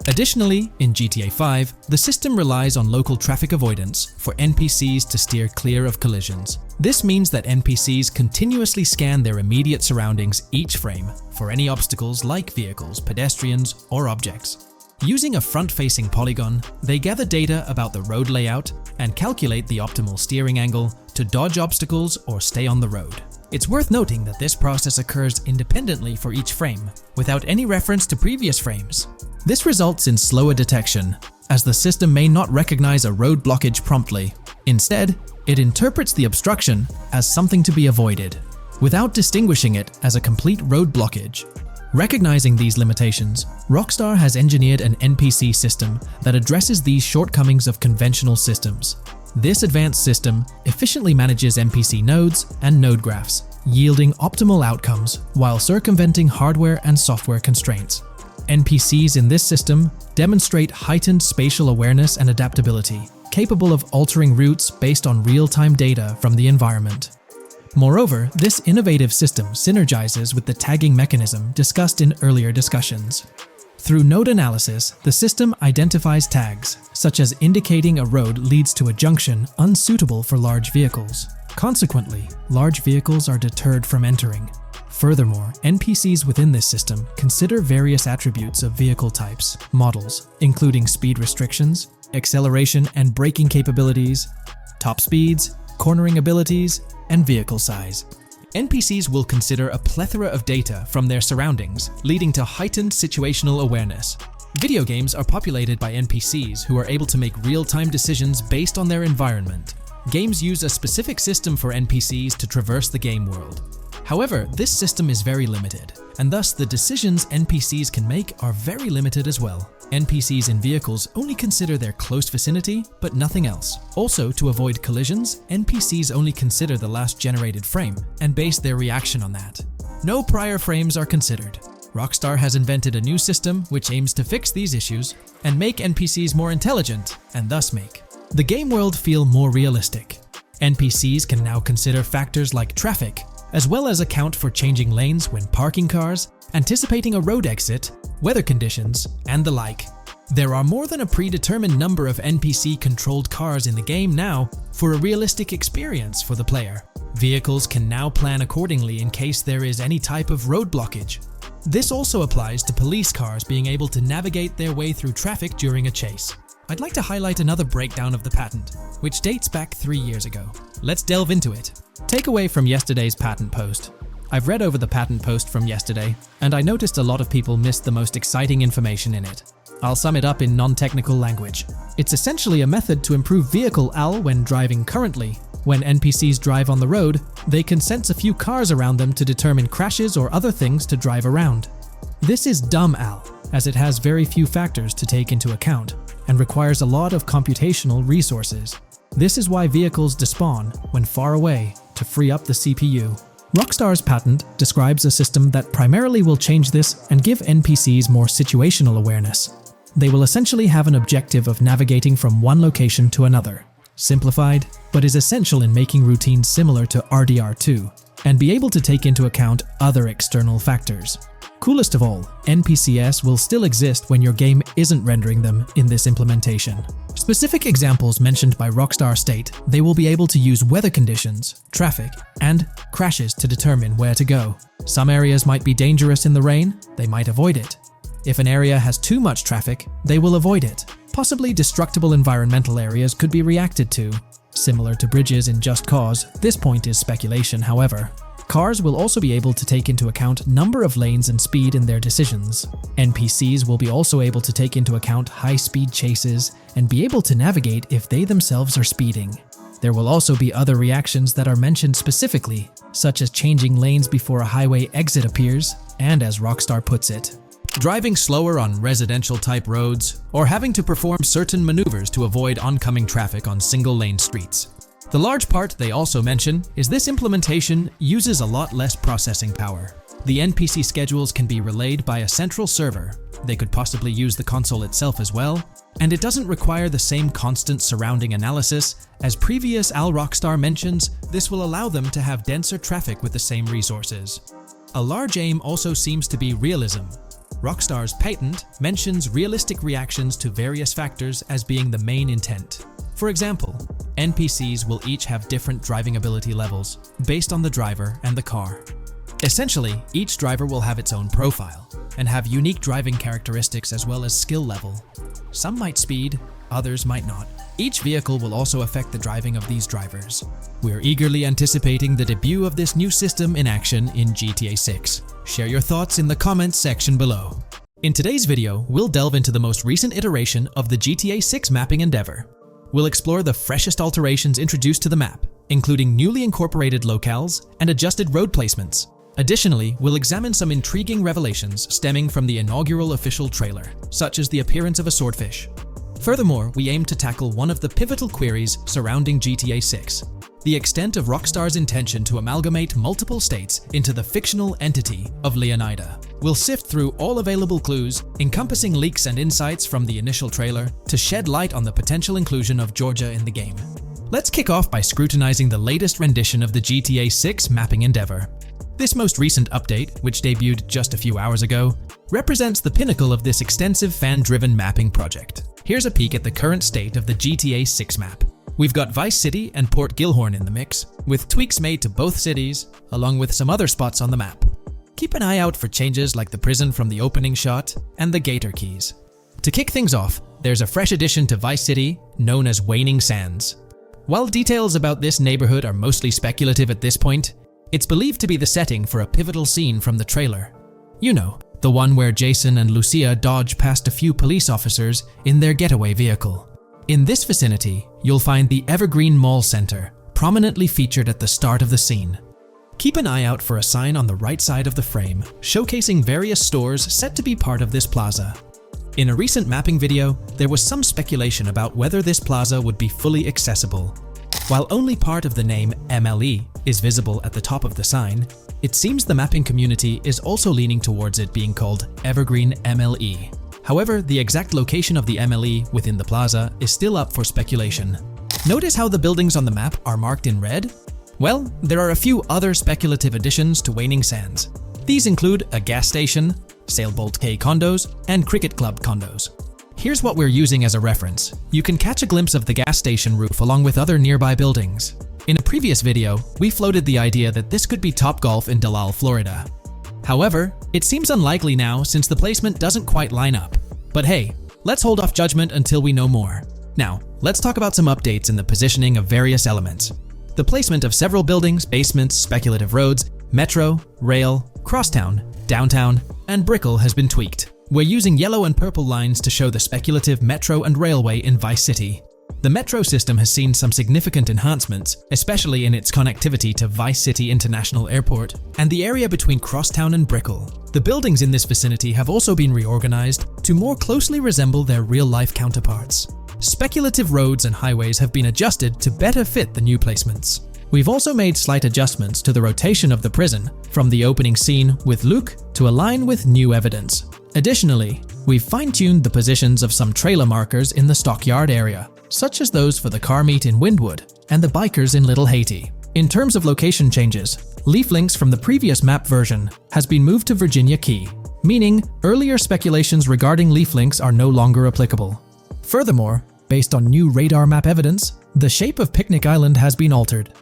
Additionally, in GTA 5, the system relies on local traffic avoidance for NPCs to steer clear of collisions. This means that NPCs continuously scan their immediate surroundings each frame for any obstacles like vehicles, pedestrians, or objects. Using a front-facing polygon, they gather data about the road layout and calculate the optimal steering angle to dodge obstacles or stay on the road. It's worth noting that this process occurs independently for each frame, without any reference to previous frames. This results in slower detection, as the system may not recognize a road blockage promptly. Instead, it interprets the obstruction as something to be avoided, without distinguishing it as a complete road blockage. Recognizing these limitations, Rockstar has engineered an NPC system that addresses these shortcomings of conventional systems. This advanced system efficiently manages NPC nodes and node graphs, yielding optimal outcomes while circumventing hardware and software constraints. NPCs in this system demonstrate heightened spatial awareness and adaptability, capable of altering routes based on real-time data from the environment. Moreover, this innovative system synergizes with the tagging mechanism discussed in earlier discussions. Through node analysis, the system identifies tags, such as indicating a road leads to a junction unsuitable for large vehicles. Consequently, large vehicles are deterred from entering. Furthermore, NPCs within this system consider various attributes of vehicle types, models, including speed restrictions, acceleration and braking capabilities, top speeds, cornering abilities, and vehicle size. NPCs will consider a plethora of data from their surroundings, leading to heightened situational awareness. Video games are populated by NPCs who are able to make real-time decisions based on their environment. Games use a specific system for NPCs to traverse the game world. However, this system is very limited, and thus the decisions NPCs can make are very limited as well. NPCs in vehicles only consider their close vicinity, but nothing else. Also, to avoid collisions, NPCs only consider the last generated frame and base their reaction on that. No prior frames are considered. Rockstar has invented a new system which aims to fix these issues and make NPCs more intelligent, and thus make the game world feel more realistic. NPCs can now consider factors like traffic, as well as account for changing lanes when parking cars, anticipating a road exit, weather conditions, and the like. There are more than a predetermined number of NPC-controlled cars in the game now for a realistic experience for the player. Vehicles can now plan accordingly in case there is any type of road blockage. This also applies to police cars being able to navigate their way through traffic during a chase. I'd like to highlight another breakdown of the patent, which dates back 3 years ago. Let's delve into it. Takeaway from yesterday's patent post. I've read over the patent post from yesterday, and I noticed a lot of people missed the most exciting information in it. I'll sum it up in non-technical language. It's essentially a method to improve vehicle AL when driving currently. When NPCs drive on the road, they can sense a few cars around them to determine crashes or other things to drive around. This is dumb AL, as it has very few factors to take into account and requires a lot of computational resources. This is why vehicles despawn when far away to free up the CPU. Rockstar's patent describes a system that primarily will change this and give NPCs more situational awareness. They will essentially have an objective of navigating from one location to another. Simplified, but is essential in making routines similar to RDR2, and be able to take into account other external factors. Coolest of all, NPCs will still exist when your game isn't rendering them in this implementation. Specific examples mentioned by Rockstar state they will be able to use weather conditions, traffic, and crashes to determine where to go. Some areas might be dangerous in the rain, they might avoid it. If an area has too much traffic, they will avoid it. Possibly destructible environmental areas could be reacted to. Similar to bridges in Just Cause, this point is speculation, however. Cars will also be able to take into account number of lanes and speed in their decisions. NPCs will be also able to take into account high-speed chases and be able to navigate if they themselves are speeding. There will also be other reactions that are mentioned specifically, such as changing lanes before a highway exit appears, and as Rockstar puts it, driving slower on residential-type roads, or having to perform certain maneuvers to avoid oncoming traffic on single-lane streets. The large part they also mention is this implementation uses a lot less processing power. The NPC schedules can be relayed by a central server. They could possibly use the console itself as well, and it doesn't require the same constant surrounding analysis. As previous Rockstar mentions, this will allow them to have denser traffic with the same resources. A large aim also seems to be realism. Rockstar's patent mentions realistic reactions to various factors as being the main intent. For example, NPCs will each have different driving ability levels based on the driver and the car. Essentially, each driver will have its own profile and have unique driving characteristics as well as skill level. Some might speed, others might not. Each vehicle will also affect the driving of these drivers. We're eagerly anticipating the debut of this new system in action in GTA 6. Share your thoughts in the comments section below. In today's video, we'll delve into the most recent iteration of the GTA 6 mapping endeavor. We'll explore the freshest alterations introduced to the map, including newly incorporated locales and adjusted road placements. Additionally, we'll examine some intriguing revelations stemming from the inaugural official trailer, such as the appearance of a swordfish. Furthermore, we aim to tackle one of the pivotal queries surrounding GTA 6, the extent of Rockstar's intention to amalgamate multiple states into the fictional entity of Leonida. We'll sift through all available clues, encompassing leaks and insights from the initial trailer, to shed light on the potential inclusion of Georgia in the game. Let's kick off by scrutinizing the latest rendition of the GTA 6 mapping endeavor. This most recent update, which debuted just a few hours ago, represents the pinnacle of this extensive fan-driven mapping project. Here's a peek at the current state of the GTA 6 map. We've got Vice City and Port Gilhorn in the mix, with tweaks made to both cities, along with some other spots on the map. Keep an eye out for changes like the prison from the opening shot and the Gator Keys. To kick things off, there's a fresh addition to Vice City, known as Waning Sands. While details about this neighborhood are mostly speculative at this point, it's believed to be the setting for a pivotal scene from the trailer. You know, the one where Jason and Lucia dodge past a few police officers in their getaway vehicle. In this vicinity, you'll find the Evergreen Mall Center, prominently featured at the start of the scene. Keep an eye out for a sign on the right side of the frame, showcasing various stores set to be part of this plaza. In a recent mapping video, there was some speculation about whether this plaza would be fully accessible. While only part of the name MLE is visible at the top of the sign, it seems the mapping community is also leaning towards it being called Evergreen MLE. However, the exact location of the MLE within the plaza is still up for speculation. Notice how the buildings on the map are marked in red? Well, there are a few other speculative additions to Waning Sands. These include a gas station, Sailbolt K condos, and Cricket Club condos. Here's what we're using as a reference. You can catch a glimpse of the gas station roof along with other nearby buildings. In a previous video, we floated the idea that this could be Topgolf in Dalal, Florida. However, it seems unlikely now since the placement doesn't quite line up. But hey, let's hold off judgment until we know more. Now, let's talk about some updates in the positioning of various elements. The placement of several buildings, basements, speculative roads, metro, rail, crosstown, downtown, and Brickell has been tweaked. We're using yellow and purple lines to show the speculative metro and railway in Vice City. The metro system has seen some significant enhancements, especially in its connectivity to Vice City International Airport and the area between Crosstown and Brickell. The buildings in this vicinity have also been reorganized to more closely resemble their real-life counterparts. Speculative roads and highways have been adjusted to better fit the new placements. We've also made slight adjustments to the rotation of the prison from the opening scene with Luke to align with new evidence. Additionally, we've fine-tuned the positions of some trailer markers in the stockyard area, such as those for the car meet in Windwood and the bikers in Little Haiti. In terms of location changes, Leaf Links from the previous map version has been moved to Virginia Key, meaning earlier speculations regarding Leaf Links are no longer applicable. Furthermore, based on new radar map evidence, the shape of Picnic Island has been altered.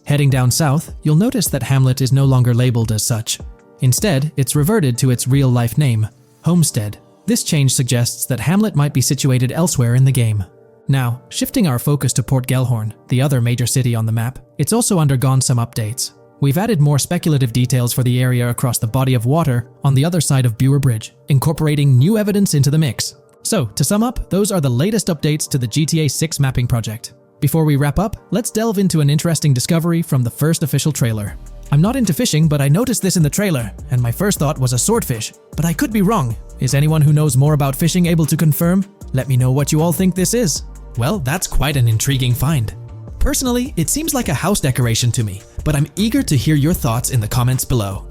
Heading down south, you'll notice that Hamlet is no longer labeled as such. Instead, it's reverted to its real-life name, Homestead. This change suggests that Hamlet might be situated elsewhere in the game. Now, shifting our focus to Port Gellhorn, the other major city on the map, it's also undergone some updates. We've added more speculative details for the area across the body of water on the other side of Bure Bridge, incorporating new evidence into the mix. So, to sum up, those are the latest updates to the GTA 6 mapping project. Before we wrap up, let's delve into an interesting discovery from the first official trailer. I'm not into fishing, but I noticed this in the trailer, and my first thought was a swordfish, but I could be wrong. Is anyone who knows more about fishing able to confirm? Let me know what you all think this is. Well, that's quite an intriguing find. Personally, it seems like a house decoration to me, but I'm eager to hear your thoughts in the comments below.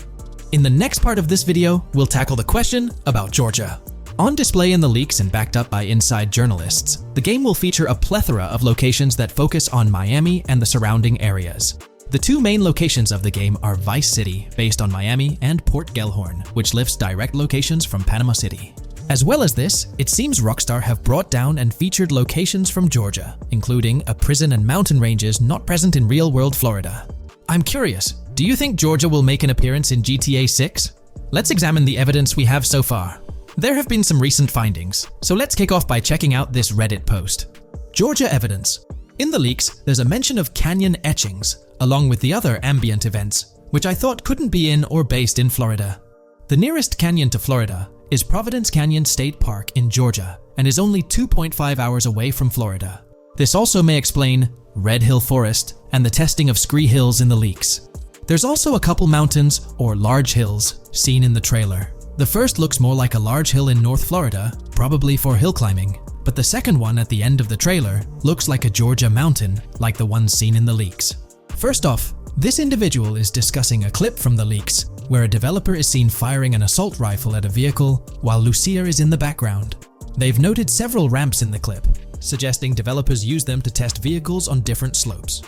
In the next part of this video, we'll tackle the question about Georgia. On display in the leaks and backed up by inside journalists, the game will feature a plethora of locations that focus on Miami and the surrounding areas. The two main locations of the game are Vice City, based on Miami, and Port Gellhorn, which lifts direct locations from Panama City. As well as this, it seems Rockstar have brought down and featured locations from Georgia, including a prison and mountain ranges not present in real-world Florida. I'm curious, do you think Georgia will make an appearance in GTA 6? Let's examine the evidence we have so far. There have been some recent findings, so let's kick off by checking out this Reddit post. Georgia evidence. In the leaks, there's a mention of canyon etchings, along with the other ambient events, which I thought couldn't be in or based in Florida. The nearest canyon to Florida is Providence Canyon State Park in Georgia and is only 2.5 hours away from Florida. This also may explain Red Hill Forest and the testing of Scree Hills in the leaks. There's also a couple mountains or large hills seen in the trailer. The first looks more like a large hill in North Florida, probably for hill climbing, but the second one at the end of the trailer looks like a Georgia mountain, like the one seen in the leaks. First off, this individual is discussing a clip from the leaks, where a developer is seen firing an assault rifle at a vehicle while Lucia is in the background. They've noted several ramps in the clip, suggesting developers use them to test vehicles on different slopes.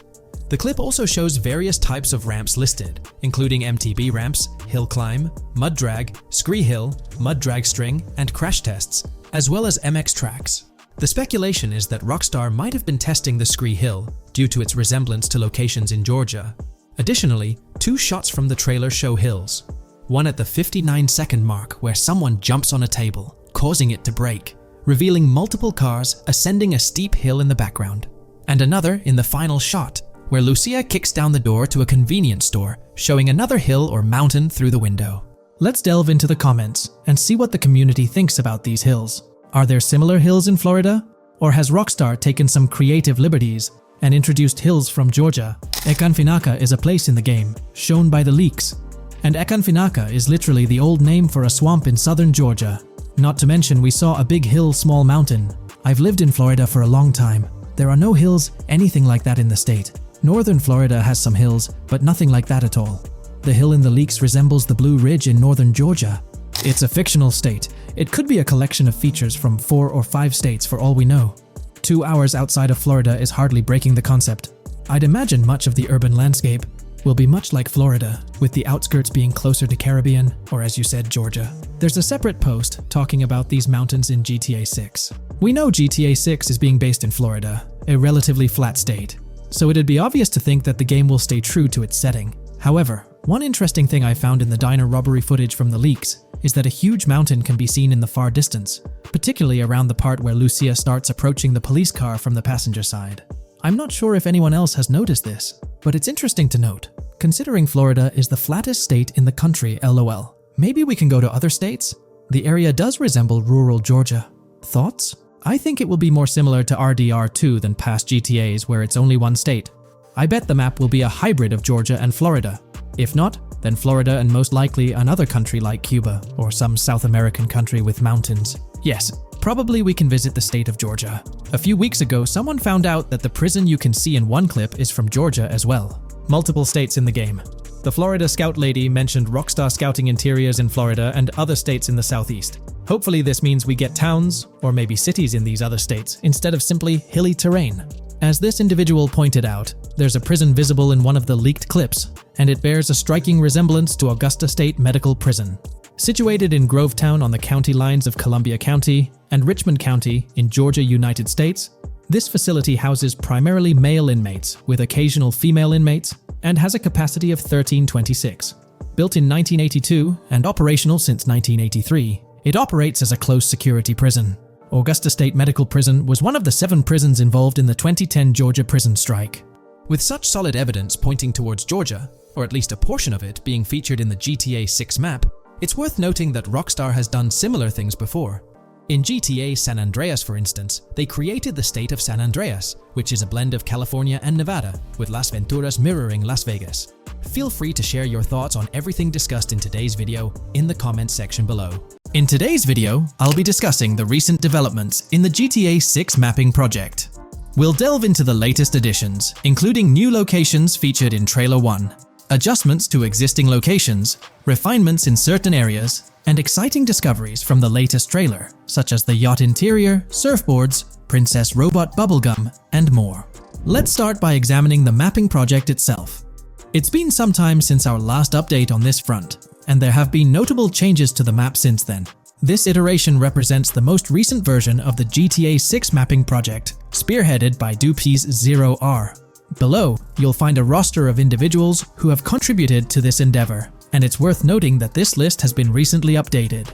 The clip also shows various types of ramps listed, including MTB ramps, hill climb, mud drag, Scree Hill, mud drag string, and crash tests, as well as MX tracks. The speculation is that Rockstar might have been testing the Scree Hill due to its resemblance to locations in Georgia. Additionally, two shots from the trailer show hills. One at the 59-second mark where someone jumps on a table, causing it to break, revealing multiple cars ascending a steep hill in the background. And another in the final shot, where Lucia kicks down the door to a convenience store, showing another hill or mountain through the window. Let's delve into the comments and see what the community thinks about these hills. Are there similar hills in Florida? Or has Rockstar taken some creative liberties and introduced hills from Georgia? Ekanfinaka is a place in the game, shown by the leaks. And Ekanfinaka is literally the old name for a swamp in southern Georgia. Not to mention we saw a big hill, small mountain. I've lived in Florida for a long time. There are no hills, anything like that in the state. Northern Florida has some hills, but nothing like that at all. The hill in the leaks resembles the Blue Ridge in northern Georgia. It's a fictional state. It could be a collection of features from 4 or 5 states for all we know. 2 hours outside of Florida is hardly breaking the concept. I'd imagine much of the urban landscape will be much like Florida, with the outskirts being closer to Caribbean, or as you said, Georgia. There's a separate post talking about these mountains in GTA 6. We know GTA 6 is being based in Florida, a relatively flat state, so it'd be obvious to think that the game will stay true to its setting. However, one interesting thing I found in the diner robbery footage from the leaks is that a huge mountain can be seen in the far distance, particularly around the part where Lucia starts approaching the police car from the passenger side. I'm not sure if anyone else has noticed this, but it's interesting to note, considering Florida is the flattest state in the country, LOL. Maybe we can go to other states? The area does resemble rural Georgia. Thoughts? I think it will be more similar to RDR2 than past GTAs where it's only one state. I bet the map will be a hybrid of Georgia and Florida. If not, then Florida and most likely another country like Cuba or some South American country with mountains. Yes, probably we can visit the state of Georgia. A few weeks ago, someone found out that the prison you can see in one clip is from Georgia as well. Multiple states in the game. The Florida Scout lady mentioned Rockstar Scouting interiors in Florida and other states in the southeast. Hopefully this means we get towns, or maybe cities in these other states, instead of simply hilly terrain. As this individual pointed out, there's a prison visible in one of the leaked clips, and it bears a striking resemblance to Augusta State Medical Prison. Situated in Grovetown on the county lines of Columbia County and Richmond County in Georgia, United States, this facility houses primarily male inmates with occasional female inmates and has a capacity of 1326. Built in 1982 and operational since 1983, it operates as a close security prison. Augusta State Medical Prison was one of the 7 prisons involved in the 2010 Georgia prison strike. With such solid evidence pointing towards Georgia, or at least a portion of it being featured in the GTA 6 map, it's worth noting that Rockstar has done similar things before. In GTA San Andreas, for instance, they created the state of San Andreas, which is a blend of California and Nevada, with Las Venturas mirroring Las Vegas. Feel free to share your thoughts on everything discussed in today's video in the comments section below. In today's video, I'll be discussing the recent developments in the GTA 6 mapping project. We'll delve into the latest additions, including new locations featured in Trailer 1, adjustments to existing locations, refinements in certain areas, and exciting discoveries from the latest trailer, such as the yacht interior, surfboards, Princess Robot bubblegum, and more. Let's start by examining the mapping project itself. It's been some time since our last update on this front, and there have been notable changes to the map since then. This iteration represents the most recent version of the GTA 6 mapping project, spearheaded by Dupees 0R. Below, you'll find a roster of individuals who have contributed to this endeavor, and it's worth noting that this list has been recently updated.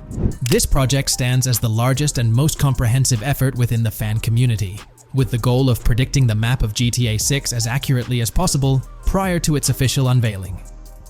This project stands as the largest and most comprehensive effort within the fan community, with the goal of predicting the map of GTA 6 as accurately as possible prior to its official unveiling.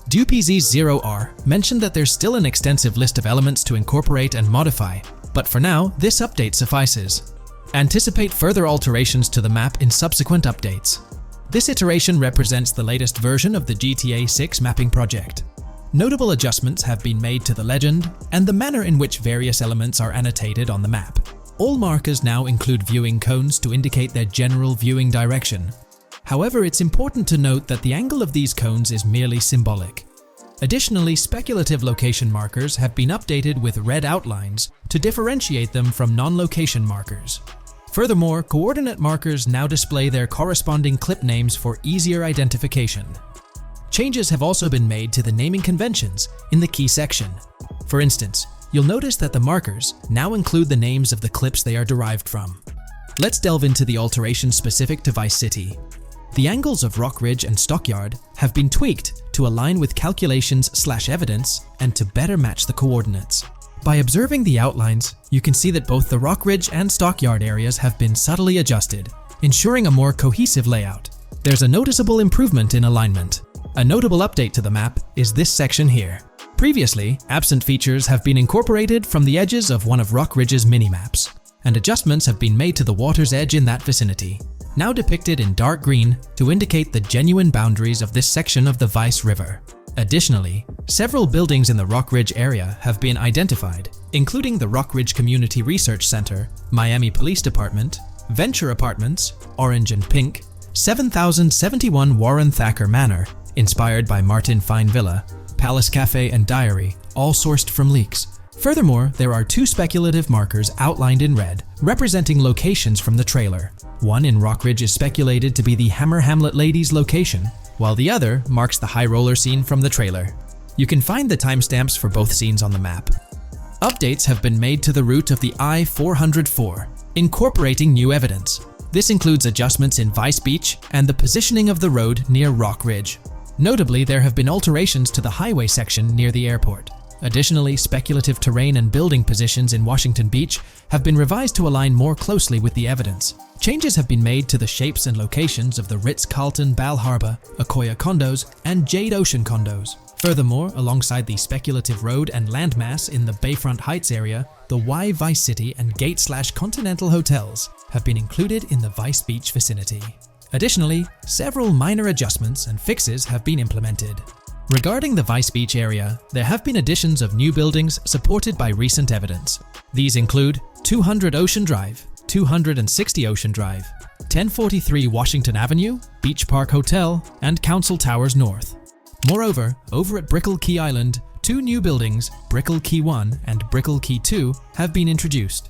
DuPZ0R mentioned that there's still an extensive list of elements to incorporate and modify, but for now, this update suffices. Anticipate further alterations to the map in subsequent updates. This iteration represents the latest version of the GTA 6 mapping project. Notable adjustments have been made to the legend and the manner in which various elements are annotated on the map. All markers now include viewing cones to indicate their general viewing direction. However, it's important to note that the angle of these cones is merely symbolic. Additionally, speculative location markers have been updated with red outlines to differentiate them from non-location markers. Furthermore, coordinate markers now display their corresponding clip names for easier identification. Changes have also been made to the naming conventions in the key section. For instance, you'll notice that the markers now include the names of the clips they are derived from. Let's delve into the alterations specific to Vice City. The angles of Rock Ridge and Stockyard have been tweaked to align with calculations/evidence and to better match the coordinates. By observing the outlines, you can see that both the Rock Ridge and Stockyard areas have been subtly adjusted, ensuring a more cohesive layout. There's a noticeable improvement in alignment. A notable update to the map is this section here. Previously, absent features have been incorporated from the edges of one of Rock Ridge's mini-maps, and adjustments have been made to the water's edge in that vicinity, now depicted in dark green to indicate the genuine boundaries of this section of the Vice River. Additionally, several buildings in the Rock Ridge area have been identified, including the Rock Ridge Community Research Center, Miami Police Department, Venture Apartments, Orange and Pink, 7071 Warren Thacker Manor, inspired by Martin Fine Villa, Palace Cafe and Diary, all sourced from leaks, Furthermore, there are two speculative markers outlined in red, representing locations from the trailer. One in Rockridge is speculated to be the Hammer Hamlet Ladies location, while the other marks the high roller scene from the trailer. You can find the timestamps for both scenes on the map. Updates have been made to the route of the I-404, incorporating new evidence. This includes adjustments in Vice Beach and the positioning of the road near Rockridge. Notably, there have been alterations to the highway section near the airport. Additionally, speculative terrain and building positions in Washington Beach have been revised to align more closely with the evidence. Changes have been made to the shapes and locations of the Ritz-Carlton Bal Harbour, Akoya condos, and Jade Ocean condos. Furthermore, alongside the speculative road and landmass in the Bayfront Heights area, the Y Vice City and Gate/Continental hotels have been included in the Vice Beach vicinity. Additionally, several minor adjustments and fixes have been implemented. Regarding the Vice Beach area, there have been additions of new buildings supported by recent evidence. These include 200 Ocean Drive, 260 Ocean Drive, 1043 Washington Avenue, Beach Park Hotel, and Council Towers North. Moreover, over at Brickell Key Island, two new buildings, Brickell Key 1 and Brickell Key 2, have been introduced.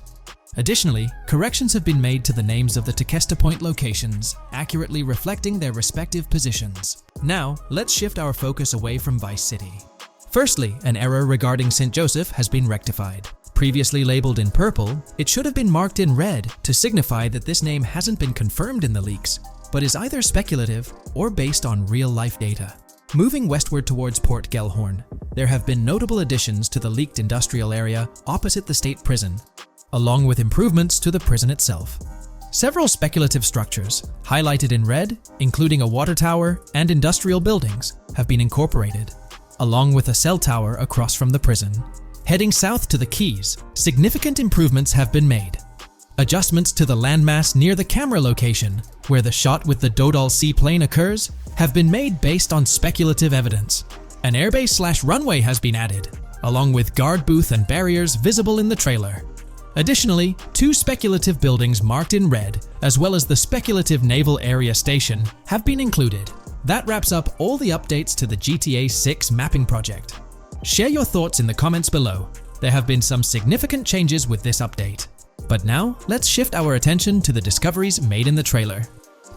Additionally, corrections have been made to the names of the Tequesta Point locations, accurately reflecting their respective positions. Now, let's shift our focus away from Vice City. Firstly, an error regarding St. Joseph has been rectified. Previously labeled in purple, it should have been marked in red to signify that this name hasn't been confirmed in the leaks, but is either speculative or based on real-life data. Moving westward towards Port Gellhorn, there have been notable additions to the leaked industrial area opposite the state prison, along with improvements to the prison itself. Several speculative structures, highlighted in red, including a water tower and industrial buildings, have been incorporated, along with a cell tower across from the prison. Heading south to the Keys, significant improvements have been made. Adjustments to the landmass near the camera location, where the shot with the Dodal seaplane occurs, have been made based on speculative evidence. An airbase/runway has been added, along with guard booth and barriers visible in the trailer. Additionally, two speculative buildings marked in red, as well as the speculative Naval Area Station, have been included. That wraps up all the updates to the GTA 6 mapping project. Share your thoughts in the comments below. There have been some significant changes with this update. But now, let's shift our attention to the discoveries made in the trailer.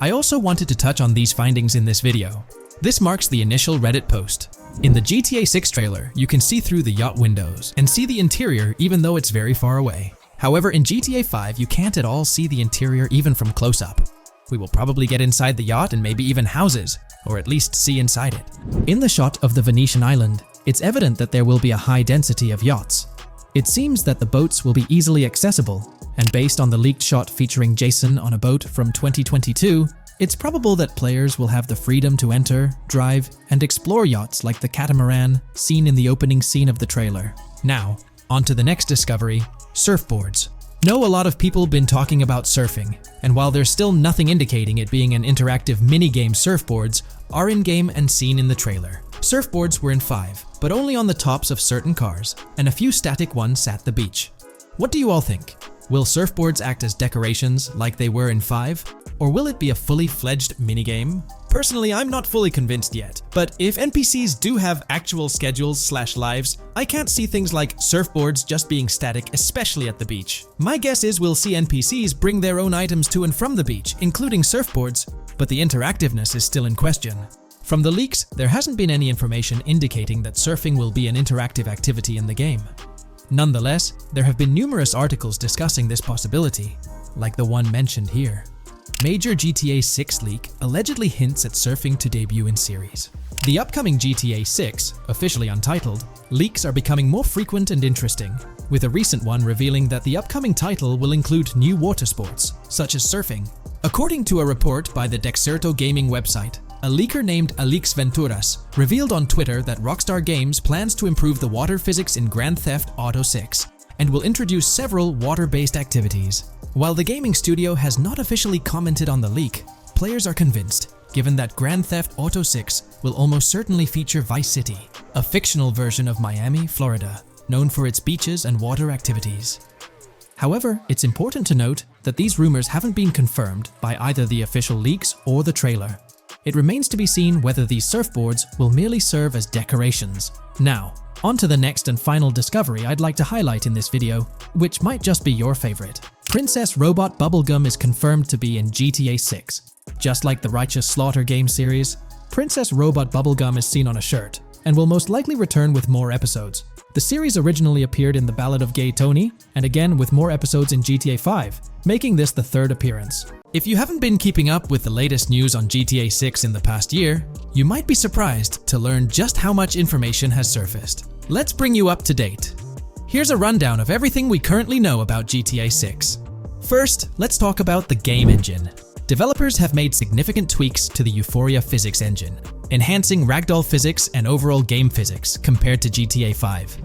I also wanted to touch on these findings in this video. This marks the initial Reddit post. In the GTA 6 trailer, you can see through the yacht windows and see the interior even though it's very far away. However, in GTA 5, you can't at all see the interior even from close up. We will probably get inside the yacht and maybe even houses, or at least see inside it. In the shot of the Venetian island, it's evident that there will be a high density of yachts. It seems that the boats will be easily accessible, and based on the leaked shot featuring Jason on a boat from 2022, it's probable that players will have the freedom to enter, drive, and explore yachts like the catamaran seen in the opening scene of the trailer. Now, on to the next discovery, surfboards. Know a lot of people been talking about surfing, and while there's still nothing indicating it being an interactive minigame, surfboards are in-game and seen in the trailer. Surfboards were in 5, but only on the tops of certain cars, and a few static ones at the beach. What do you all think? Will surfboards act as decorations like they were in 5? Or will it be a fully fledged minigame? Personally, I'm not fully convinced yet, but if NPCs do have actual schedules/lives, I can't see things like surfboards just being static, especially at the beach. My guess is we'll see NPCs bring their own items to and from the beach, including surfboards, but the interactiveness is still in question. From the leaks, there hasn't been any information indicating that surfing will be an interactive activity in the game. Nonetheless, there have been numerous articles discussing this possibility, like the one mentioned here. Major GTA 6 leak allegedly hints at surfing to debut in series. The upcoming GTA 6, officially untitled, leaks are becoming more frequent and interesting, with a recent one revealing that the upcoming title will include new water sports, such as surfing. According to a report by the Dexerto gaming website, a leaker named Alix Venturas revealed on Twitter that Rockstar Games plans to improve the water physics in Grand Theft Auto 6 and will introduce several water-based activities. While the gaming studio has not officially commented on the leak, players are convinced, given that Grand Theft Auto 6 will almost certainly feature Vice City, a fictional version of Miami, Florida, known for its beaches and water activities. However, it's important to note that these rumors haven't been confirmed by either the official leaks or the trailer. It remains to be seen whether these surfboards will merely serve as decorations. Now, On to the next and final discovery I'd like to highlight in this video, which might just be your favorite. Princess Robot Bubblegum is confirmed to be in GTA 6. Just like the Righteous Slaughter game series, Princess Robot Bubblegum is seen on a shirt, and will most likely return with more episodes. The series originally appeared in The Ballad of Gay Tony, and again with more episodes in GTA 5, making this the third appearance. If you haven't been keeping up with the latest news on GTA 6 in the past year, you might be surprised to learn just how much information has surfaced. Let's bring you up to date. Here's a rundown of everything we currently know about GTA 6. First, let's talk about the game engine. Developers have made significant tweaks to the Euphoria physics engine, enhancing ragdoll physics and overall game physics compared to GTA 5.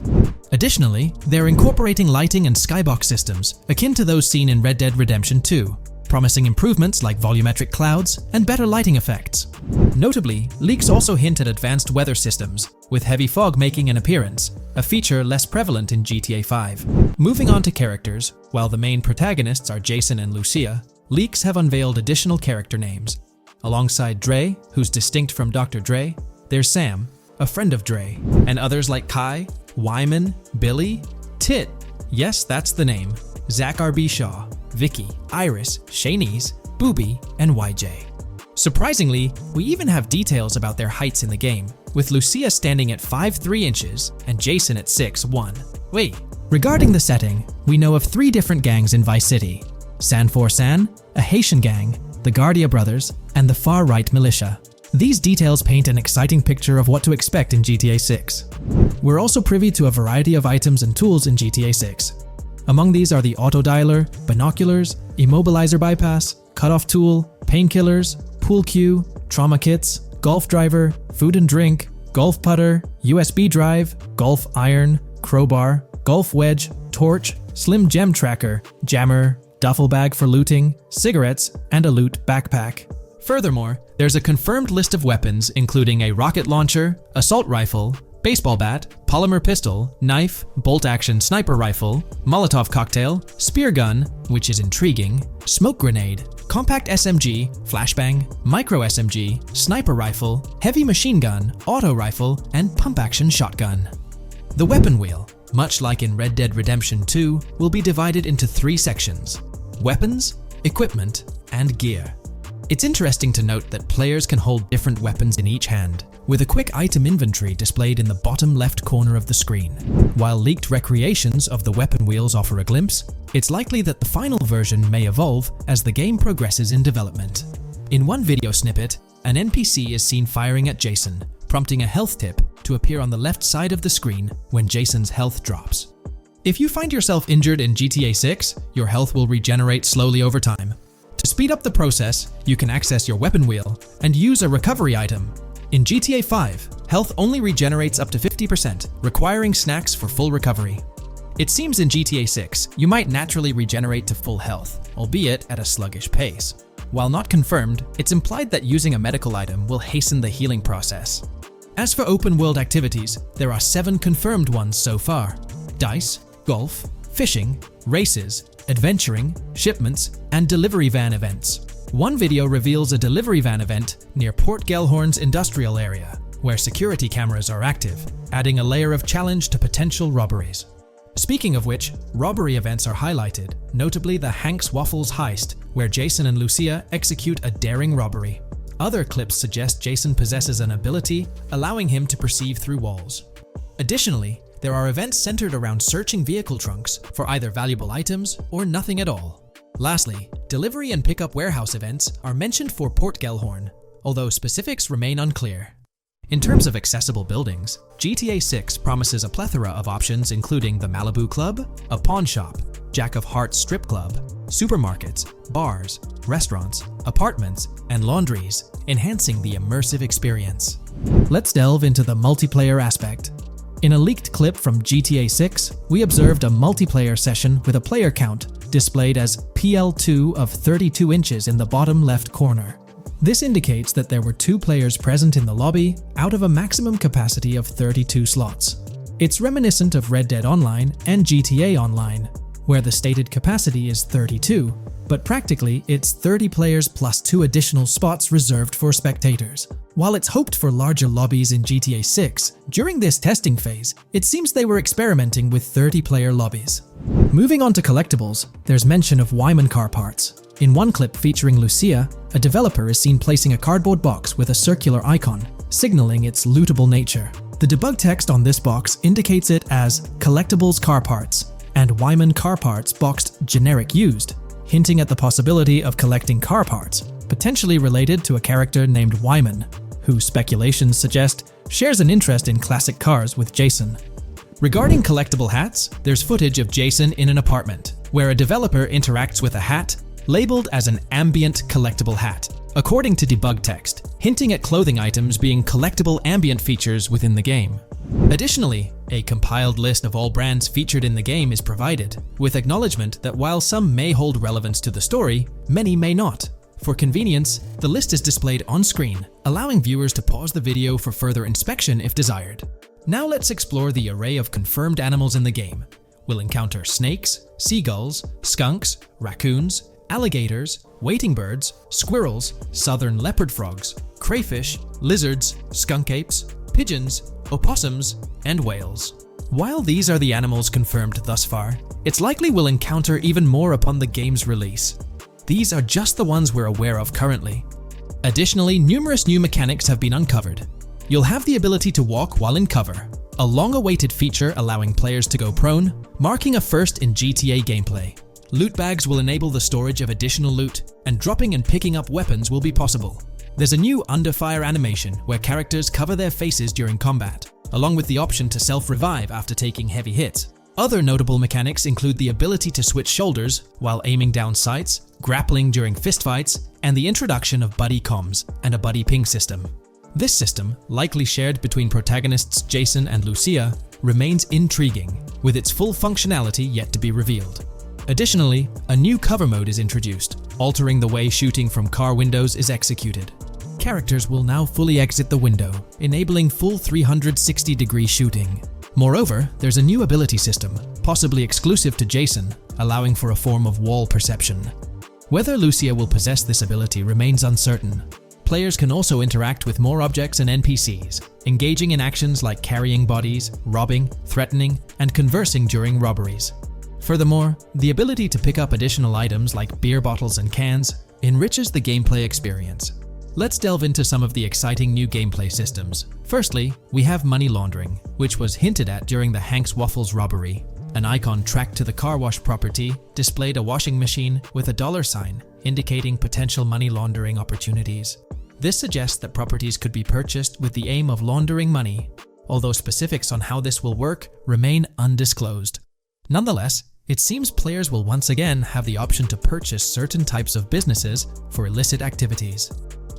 Additionally, they're incorporating lighting and skybox systems akin to those seen in Red Dead Redemption 2, promising improvements like volumetric clouds and better lighting effects. Notably, leaks also hint at advanced weather systems, with heavy fog making an appearance, a feature less prevalent in GTA 5. Moving on to characters, while the main protagonists are Jason and Lucia, leaks have unveiled additional character names. Alongside Dre, who's distinct from Dr. Dre, there's Sam, a friend of Dre, and others like Kai, Wyman, Billy, Tit, yes, that's the name, Zach R.B. Shaw, Vicky, Iris, Shanice, Booby, and YJ. Surprisingly, we even have details about their heights in the game, with Lucia standing at 5'3" inches and Jason at 6'1". Wait, regarding the setting, we know of 3 different gangs in Vice City: San For San, a Haitian gang, the Guardia Brothers, and the far-right militia. These details paint an exciting picture of what to expect in GTA 6. We're also privy to a variety of items and tools in GTA 6. Among these are the auto dialer, binoculars, immobilizer bypass, cutoff tool, painkillers, pool cue, trauma kits, golf driver, food and drink, golf putter, USB drive, golf iron, crowbar, golf wedge, torch, slim gem tracker, jammer, duffel bag for looting, cigarettes, and a loot backpack. Furthermore, there's a confirmed list of weapons including a rocket launcher, assault rifle, baseball bat, polymer pistol, knife, bolt-action sniper rifle, Molotov cocktail, spear gun, which is intriguing, smoke grenade, compact SMG, flashbang, micro SMG, sniper rifle, heavy machine gun, auto rifle, and pump-action shotgun. The weapon wheel, much like in Red Dead Redemption 2, will be divided into 3 sections: weapons, equipment, and gear. It's interesting to note that players can hold different weapons in each hand, with a quick item inventory displayed in the bottom left corner of the screen. While leaked recreations of the weapon wheels offer a glimpse, it's likely that the final version may evolve as the game progresses in development. In one video snippet, an NPC is seen firing at Jason, prompting a health tip to appear on the left side of the screen when Jason's health drops. If you find yourself injured in GTA 6, your health will regenerate slowly over time. To speed up the process, you can access your weapon wheel and use a recovery item. In GTA 5, health only regenerates up to 50%, requiring snacks for full recovery. It seems in GTA 6, you might naturally regenerate to full health, albeit at a sluggish pace. While not confirmed, it's implied that using a medical item will hasten the healing process. As for open-world activities, there are 7 confirmed ones so far: dice, golf, fishing, races, adventuring, shipments, and delivery van events. One video reveals a delivery van event near Port Gellhorn's industrial area, where security cameras are active, adding a layer of challenge to potential robberies. Speaking of which, robbery events are highlighted, notably the Hank's Waffles heist, where Jason and Lucia execute a daring robbery. Other clips suggest Jason possesses an ability allowing him to perceive through walls. Additionally, there are events centered around searching vehicle trunks for either valuable items or nothing at all. Lastly, delivery and pickup warehouse events are mentioned for Port Gellhorn, although specifics remain unclear. In terms of accessible buildings, GTA 6 promises a plethora of options including the Malibu Club, a pawn shop, Jack of Hearts strip club, supermarkets, bars, restaurants, apartments, and laundries, enhancing the immersive experience. Let's delve into the multiplayer aspect. In a leaked clip from GTA 6, we observed a multiplayer session with a player count displayed as PL2 of 32 inches in the bottom left corner. This indicates that there were 2 players present in the lobby out of a maximum capacity of 32 slots. It's reminiscent of Red Dead Online and GTA Online, where the stated capacity is 32, but practically it's 30 players plus 2 additional spots reserved for spectators. While it's hoped for larger lobbies in GTA 6, during this testing phase, it seems they were experimenting with 30-player lobbies. Moving on to collectibles, there's mention of Wyman car parts. In one clip featuring Lucia, a developer is seen placing a cardboard box with a circular icon, signaling its lootable nature. The debug text on this box indicates it as Collectibles Car Parts and Wyman Car Parts boxed Generic Used, hinting at the possibility of collecting car parts, potentially related to a character named Wyman, who speculations suggest shares an interest in classic cars with Jason. Regarding collectible hats, there's footage of Jason in an apartment, where a developer interacts with a hat labeled as an ambient collectible hat, according to debug text, hinting at clothing items being collectible ambient features within the game. Additionally, a compiled list of all brands featured in the game is provided, with acknowledgement that while some may hold relevance to the story, many may not. For convenience, the list is displayed on screen, allowing viewers to pause the video for further inspection if desired. Now let's explore the array of confirmed animals in the game. We'll encounter snakes, seagulls, skunks, raccoons, alligators, wading birds, squirrels, southern leopard frogs, crayfish, lizards, skunk apes, pigeons, opossums, and whales. While these are the animals confirmed thus far, it's likely we'll encounter even more upon the game's release. These are just the ones we're aware of currently. Additionally, numerous new mechanics have been uncovered. You'll have the ability to walk while in cover, a long-awaited feature allowing players to go prone, marking a first in GTA gameplay. Loot bags will enable the storage of additional loot, and dropping and picking up weapons will be possible. There's a new under fire animation where characters cover their faces during combat, along with the option to self-revive after taking heavy hits. Other notable mechanics include the ability to switch shoulders while aiming down sights, grappling during fistfights, and the introduction of buddy comms and a buddy ping system. This system, likely shared between protagonists Jason and Lucia, remains intriguing, with its full functionality yet to be revealed. Additionally, a new cover mode is introduced, altering the way shooting from car windows is executed. Characters will now fully exit the window, enabling full 360-degree shooting. Moreover, there's a new ability system, possibly exclusive to Jason, allowing for a form of wall perception. Whether Lucia will possess this ability remains uncertain. Players can also interact with more objects and NPCs, engaging in actions like carrying bodies, robbing, threatening, and conversing during robberies. Furthermore, the ability to pick up additional items like beer bottles and cans enriches the gameplay experience. Let's delve into some of the exciting new gameplay systems. Firstly, we have money laundering, which was hinted at during the Hank's Waffles robbery. An icon tracked to the car wash property displayed a washing machine with a dollar sign, indicating potential money laundering opportunities. This suggests that properties could be purchased with the aim of laundering money, although specifics on how this will work remain undisclosed. Nonetheless, it seems players will once again have the option to purchase certain types of businesses for illicit activities.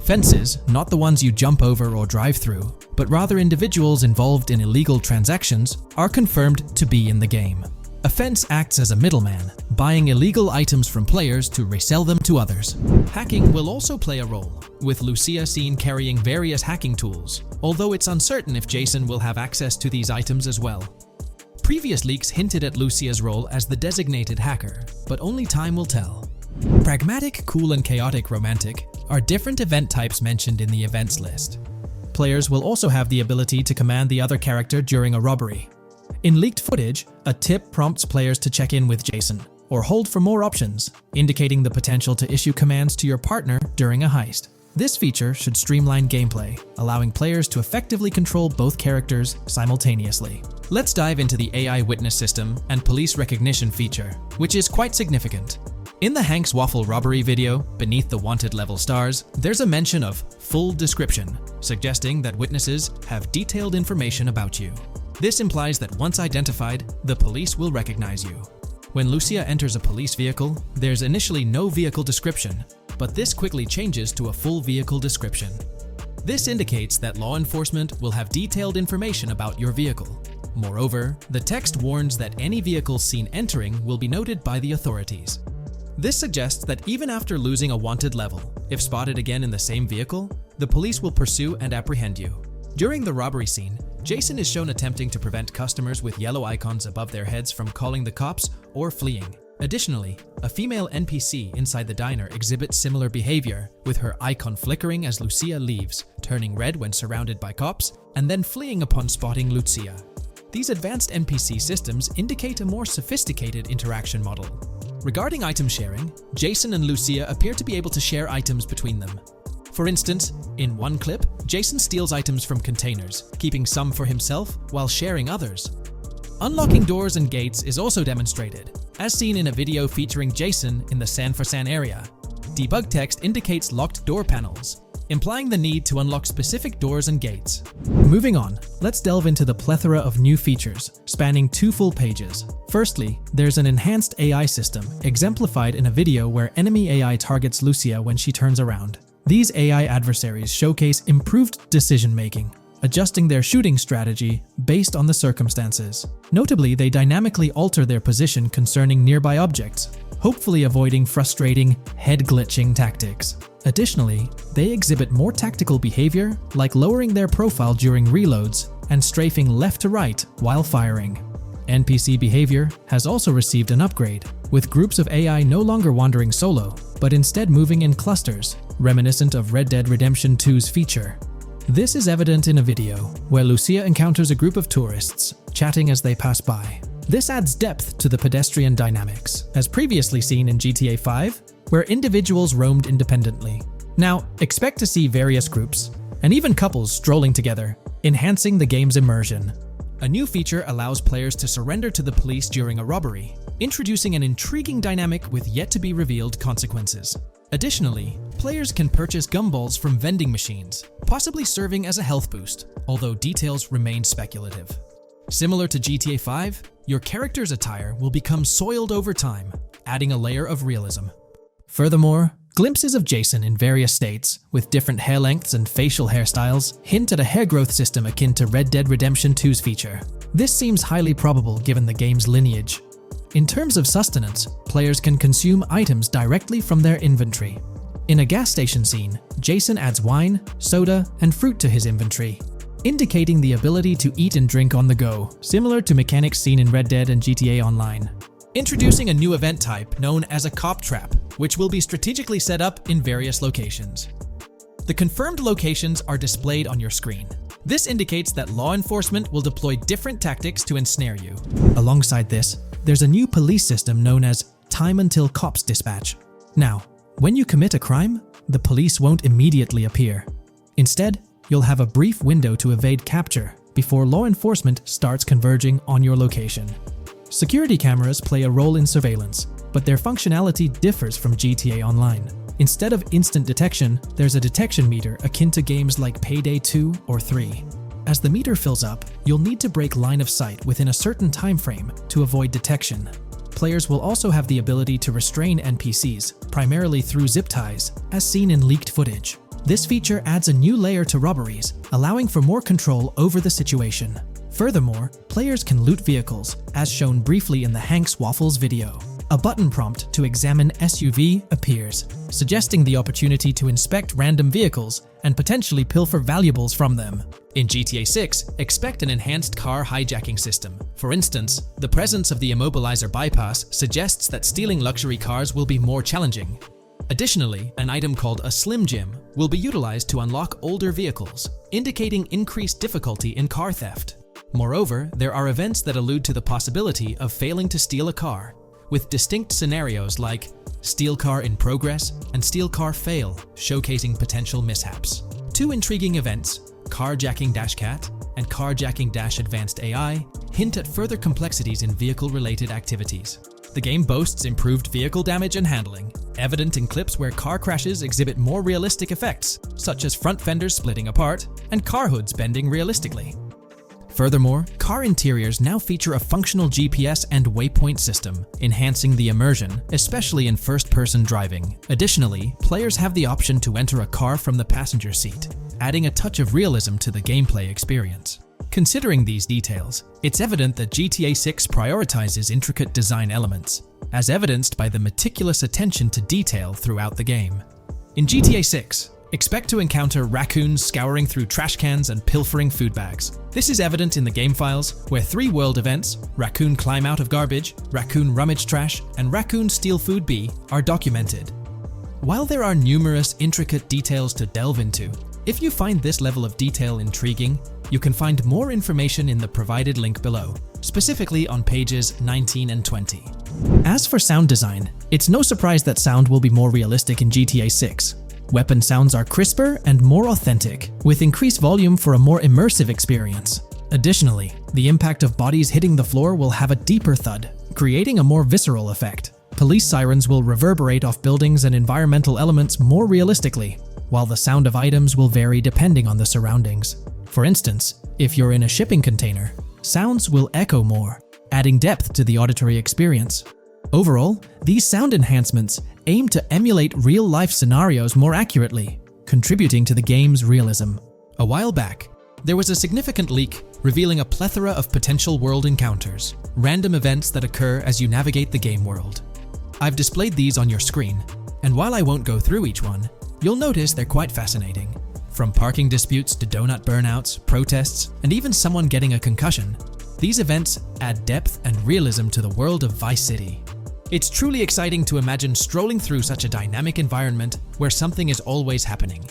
Fences, not the ones you jump over or drive through, but rather individuals involved in illegal transactions, are confirmed to be in the game. A fence acts as a middleman, buying illegal items from players to resell them to others. Hacking will also play a role, with Lucia seen carrying various hacking tools, although it's uncertain if Jason will have access to these items as well. Previous leaks hinted at Lucia's role as the designated hacker, but only time will tell. Pragmatic, cool, and chaotic romantic are different event types mentioned in the events list. Players will also have the ability to command the other character during a robbery. In leaked footage, a tip prompts players to check in with Jason, or hold for more options, indicating the potential to issue commands to your partner during a heist. This feature should streamline gameplay, allowing players to effectively control both characters simultaneously. Let's dive into the AI witness system and police recognition feature, which is quite significant. In the Hank's Waffle robbery video, beneath the wanted level stars, there's a mention of full description, suggesting that witnesses have detailed information about you. This implies that once identified, the police will recognize you. When Lucia enters a police vehicle, there's initially no vehicle description, but this quickly changes to a full vehicle description. This indicates that law enforcement will have detailed information about your vehicle. Moreover, the text warns that any vehicles seen entering will be noted by the authorities. This suggests that even after losing a wanted level, if spotted again in the same vehicle, the police will pursue and apprehend you. During the robbery scene, Jason is shown attempting to prevent customers with yellow icons above their heads from calling the cops or fleeing. Additionally, a female NPC inside the diner exhibits similar behavior, with her icon flickering as Lucia leaves, turning red when surrounded by cops, and then fleeing upon spotting Lucia. These advanced NPC systems indicate a more sophisticated interaction model. Regarding item sharing, Jason and Lucia appear to be able to share items between them. For instance, in one clip, Jason steals items from containers, keeping some for himself while sharing others. Unlocking doors and gates is also demonstrated, as seen in a video featuring Jason in the San Fernando area. Debug text indicates locked door panels, implying the need to unlock specific doors and gates. Moving on, let's delve into the plethora of new features, spanning 2 full pages. Firstly, there's an enhanced AI system, exemplified in a video where enemy AI targets Lucia when she turns around. These AI adversaries showcase improved decision-making, adjusting their shooting strategy based on the circumstances. Notably, they dynamically alter their position concerning nearby objects, hopefully avoiding frustrating, head-glitching tactics. Additionally, they exhibit more tactical behavior, like lowering their profile during reloads and strafing left to right while firing. NPC behavior has also received an upgrade, with groups of AI no longer wandering solo, but instead moving in clusters, reminiscent of Red Dead Redemption 2's feature. This is evident in a video where Lucia encounters a group of tourists, chatting as they pass by. This adds depth to the pedestrian dynamics, as previously seen in GTA 5, where individuals roamed independently. Now, expect to see various groups, and even couples strolling together, enhancing the game's immersion. A new feature allows players to surrender to the police during a robbery, introducing an intriguing dynamic with yet-to-be-revealed consequences. Additionally, players can purchase gumballs from vending machines, possibly serving as a health boost, although details remain speculative. Similar to GTA 5, your character's attire will become soiled over time, adding a layer of realism. Furthermore, glimpses of Jason in various states, with different hair lengths and facial hairstyles, hint at a hair growth system akin to Red Dead Redemption 2's feature. This seems highly probable given the game's lineage. In terms of sustenance, players can consume items directly from their inventory. In a gas station scene, Jason adds wine, soda, and fruit to his inventory, indicating the ability to eat and drink on the go, similar to mechanics seen in Red Dead and GTA Online. Introducing a new event type known as a cop trap, which will be strategically set up in various locations. The confirmed locations are displayed on your screen. This indicates that law enforcement will deploy different tactics to ensnare you. Alongside this, there's a new police system known as Time Until Cops Dispatch. Now, when you commit a crime, the police won't immediately appear. Instead, you'll have a brief window to evade capture before law enforcement starts converging on your location. Security cameras play a role in surveillance, but their functionality differs from GTA Online. Instead of instant detection, there's a detection meter akin to games like Payday 2 or 3. As the meter fills up, you'll need to break line of sight within a certain time frame to avoid detection. Players will also have the ability to restrain NPCs, primarily through zip ties, as seen in leaked footage. This feature adds a new layer to robberies, allowing for more control over the situation. Furthermore, players can loot vehicles, as shown briefly in the Hank's Waffles video. A button prompt to examine SUV appears, suggesting the opportunity to inspect random vehicles and potentially pilfer valuables from them. In GTA 6, expect an enhanced car hijacking system. For instance, the presence of the immobilizer bypass suggests that stealing luxury cars will be more challenging. Additionally, an item called a Slim Jim will be utilized to unlock older vehicles, indicating increased difficulty in car theft. Moreover, there are events that allude to the possibility of failing to steal a car, with distinct scenarios like Steal Car in Progress and Steal Car Fail, showcasing potential mishaps. Two intriguing events, Carjacking Cat and Carjacking Advanced AI, hint at further complexities in vehicle-related activities. The game boasts improved vehicle damage and handling, evident in clips where car crashes exhibit more realistic effects, such as front fenders splitting apart and car hoods bending realistically. Furthermore, car interiors now feature a functional GPS and waypoint system, enhancing the immersion, especially in first-person driving. Additionally, players have the option to enter a car from the passenger seat, adding a touch of realism to the gameplay experience. Considering these details, it's evident that GTA 6 prioritizes intricate design elements, as evidenced by the meticulous attention to detail throughout the game. In GTA 6, Expect to encounter raccoons scouring through trash cans and pilfering food bags. This is evident in the game files, where 3 world events, Raccoon Climb Out of Garbage, Raccoon Rummage Trash, and Raccoon Steal Food B, are documented. While there are numerous intricate details to delve into, if you find this level of detail intriguing, you can find more information in the provided link below, specifically on pages 19 and 20. As for sound design, it's no surprise that sound will be more realistic in GTA 6. Weapon sounds are crisper and more authentic, with increased volume for a more immersive experience. Additionally, the impact of bodies hitting the floor will have a deeper thud, creating a more visceral effect. Police sirens will reverberate off buildings and environmental elements more realistically, while the sound of items will vary depending on the surroundings. For instance, if you're in a shipping container, sounds will echo more, adding depth to the auditory experience. Overall, these sound enhancements aim to emulate real-life scenarios more accurately, contributing to the game's realism. A while back, there was a significant leak revealing a plethora of potential world encounters, random events that occur as you navigate the game world. I've displayed these on your screen, and while I won't go through each one, you'll notice they're quite fascinating. From parking disputes to donut burnouts, protests, and even someone getting a concussion, these events add depth and realism to the world of Vice City. It's truly exciting to imagine strolling through such a dynamic environment where something is always happening.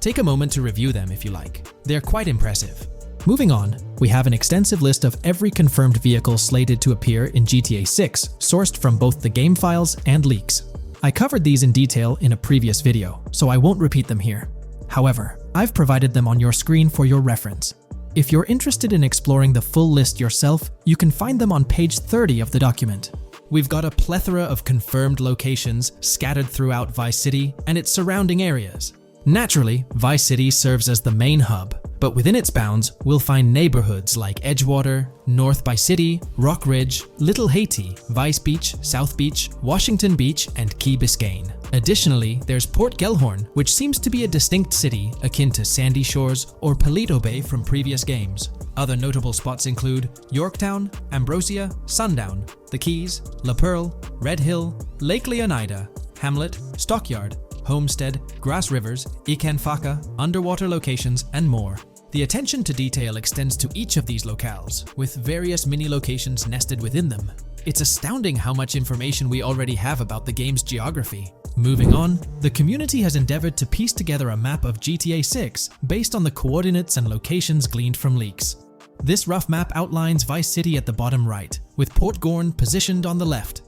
Take a moment to review them if you like. They're quite impressive. Moving on, we have an extensive list of every confirmed vehicle slated to appear in GTA 6, sourced from both the game files and leaks. I covered these in detail in a previous video, so I won't repeat them here. However, I've provided them on your screen for your reference. If you're interested in exploring the full list yourself, you can find them on page 30 of the document. We've got a plethora of confirmed locations scattered throughout Vice City and its surrounding areas. Naturally, Vice City serves as the main hub, but within its bounds, we'll find neighborhoods like Edgewater, North Vice City, Rock Ridge, Little Haiti, Vice Beach, South Beach, Washington Beach, and Key Biscayne. Additionally, there's Port Gellhorn, which seems to be a distinct city akin to Sandy Shores or Paleto Bay from previous games. Other notable spots include Yorktown, Ambrosia, Sundown, The Keys, La Pearl, Red Hill, Lake Leonida, Hamlet, Stockyard, Homestead, Grass Rivers, Ikanfaka, underwater locations, and more. The attention to detail extends to each of these locales, with various mini locations nested within them. It's astounding how much information we already have about the game's geography. Moving on, the community has endeavored to piece together a map of GTA 6 based on the coordinates and locations gleaned from leaks. This rough map outlines Vice City at the bottom right, with Port Gorn positioned on the left.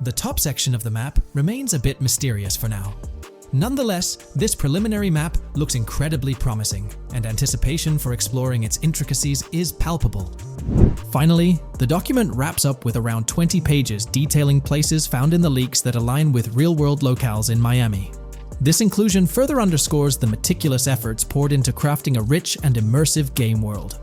The top section of the map remains a bit mysterious for now. Nonetheless, this preliminary map looks incredibly promising, and anticipation for exploring its intricacies is palpable. Finally, the document wraps up with around 20 pages detailing places found in the leaks that align with real-world locales in Miami. This inclusion further underscores the meticulous efforts poured into crafting a rich and immersive game world.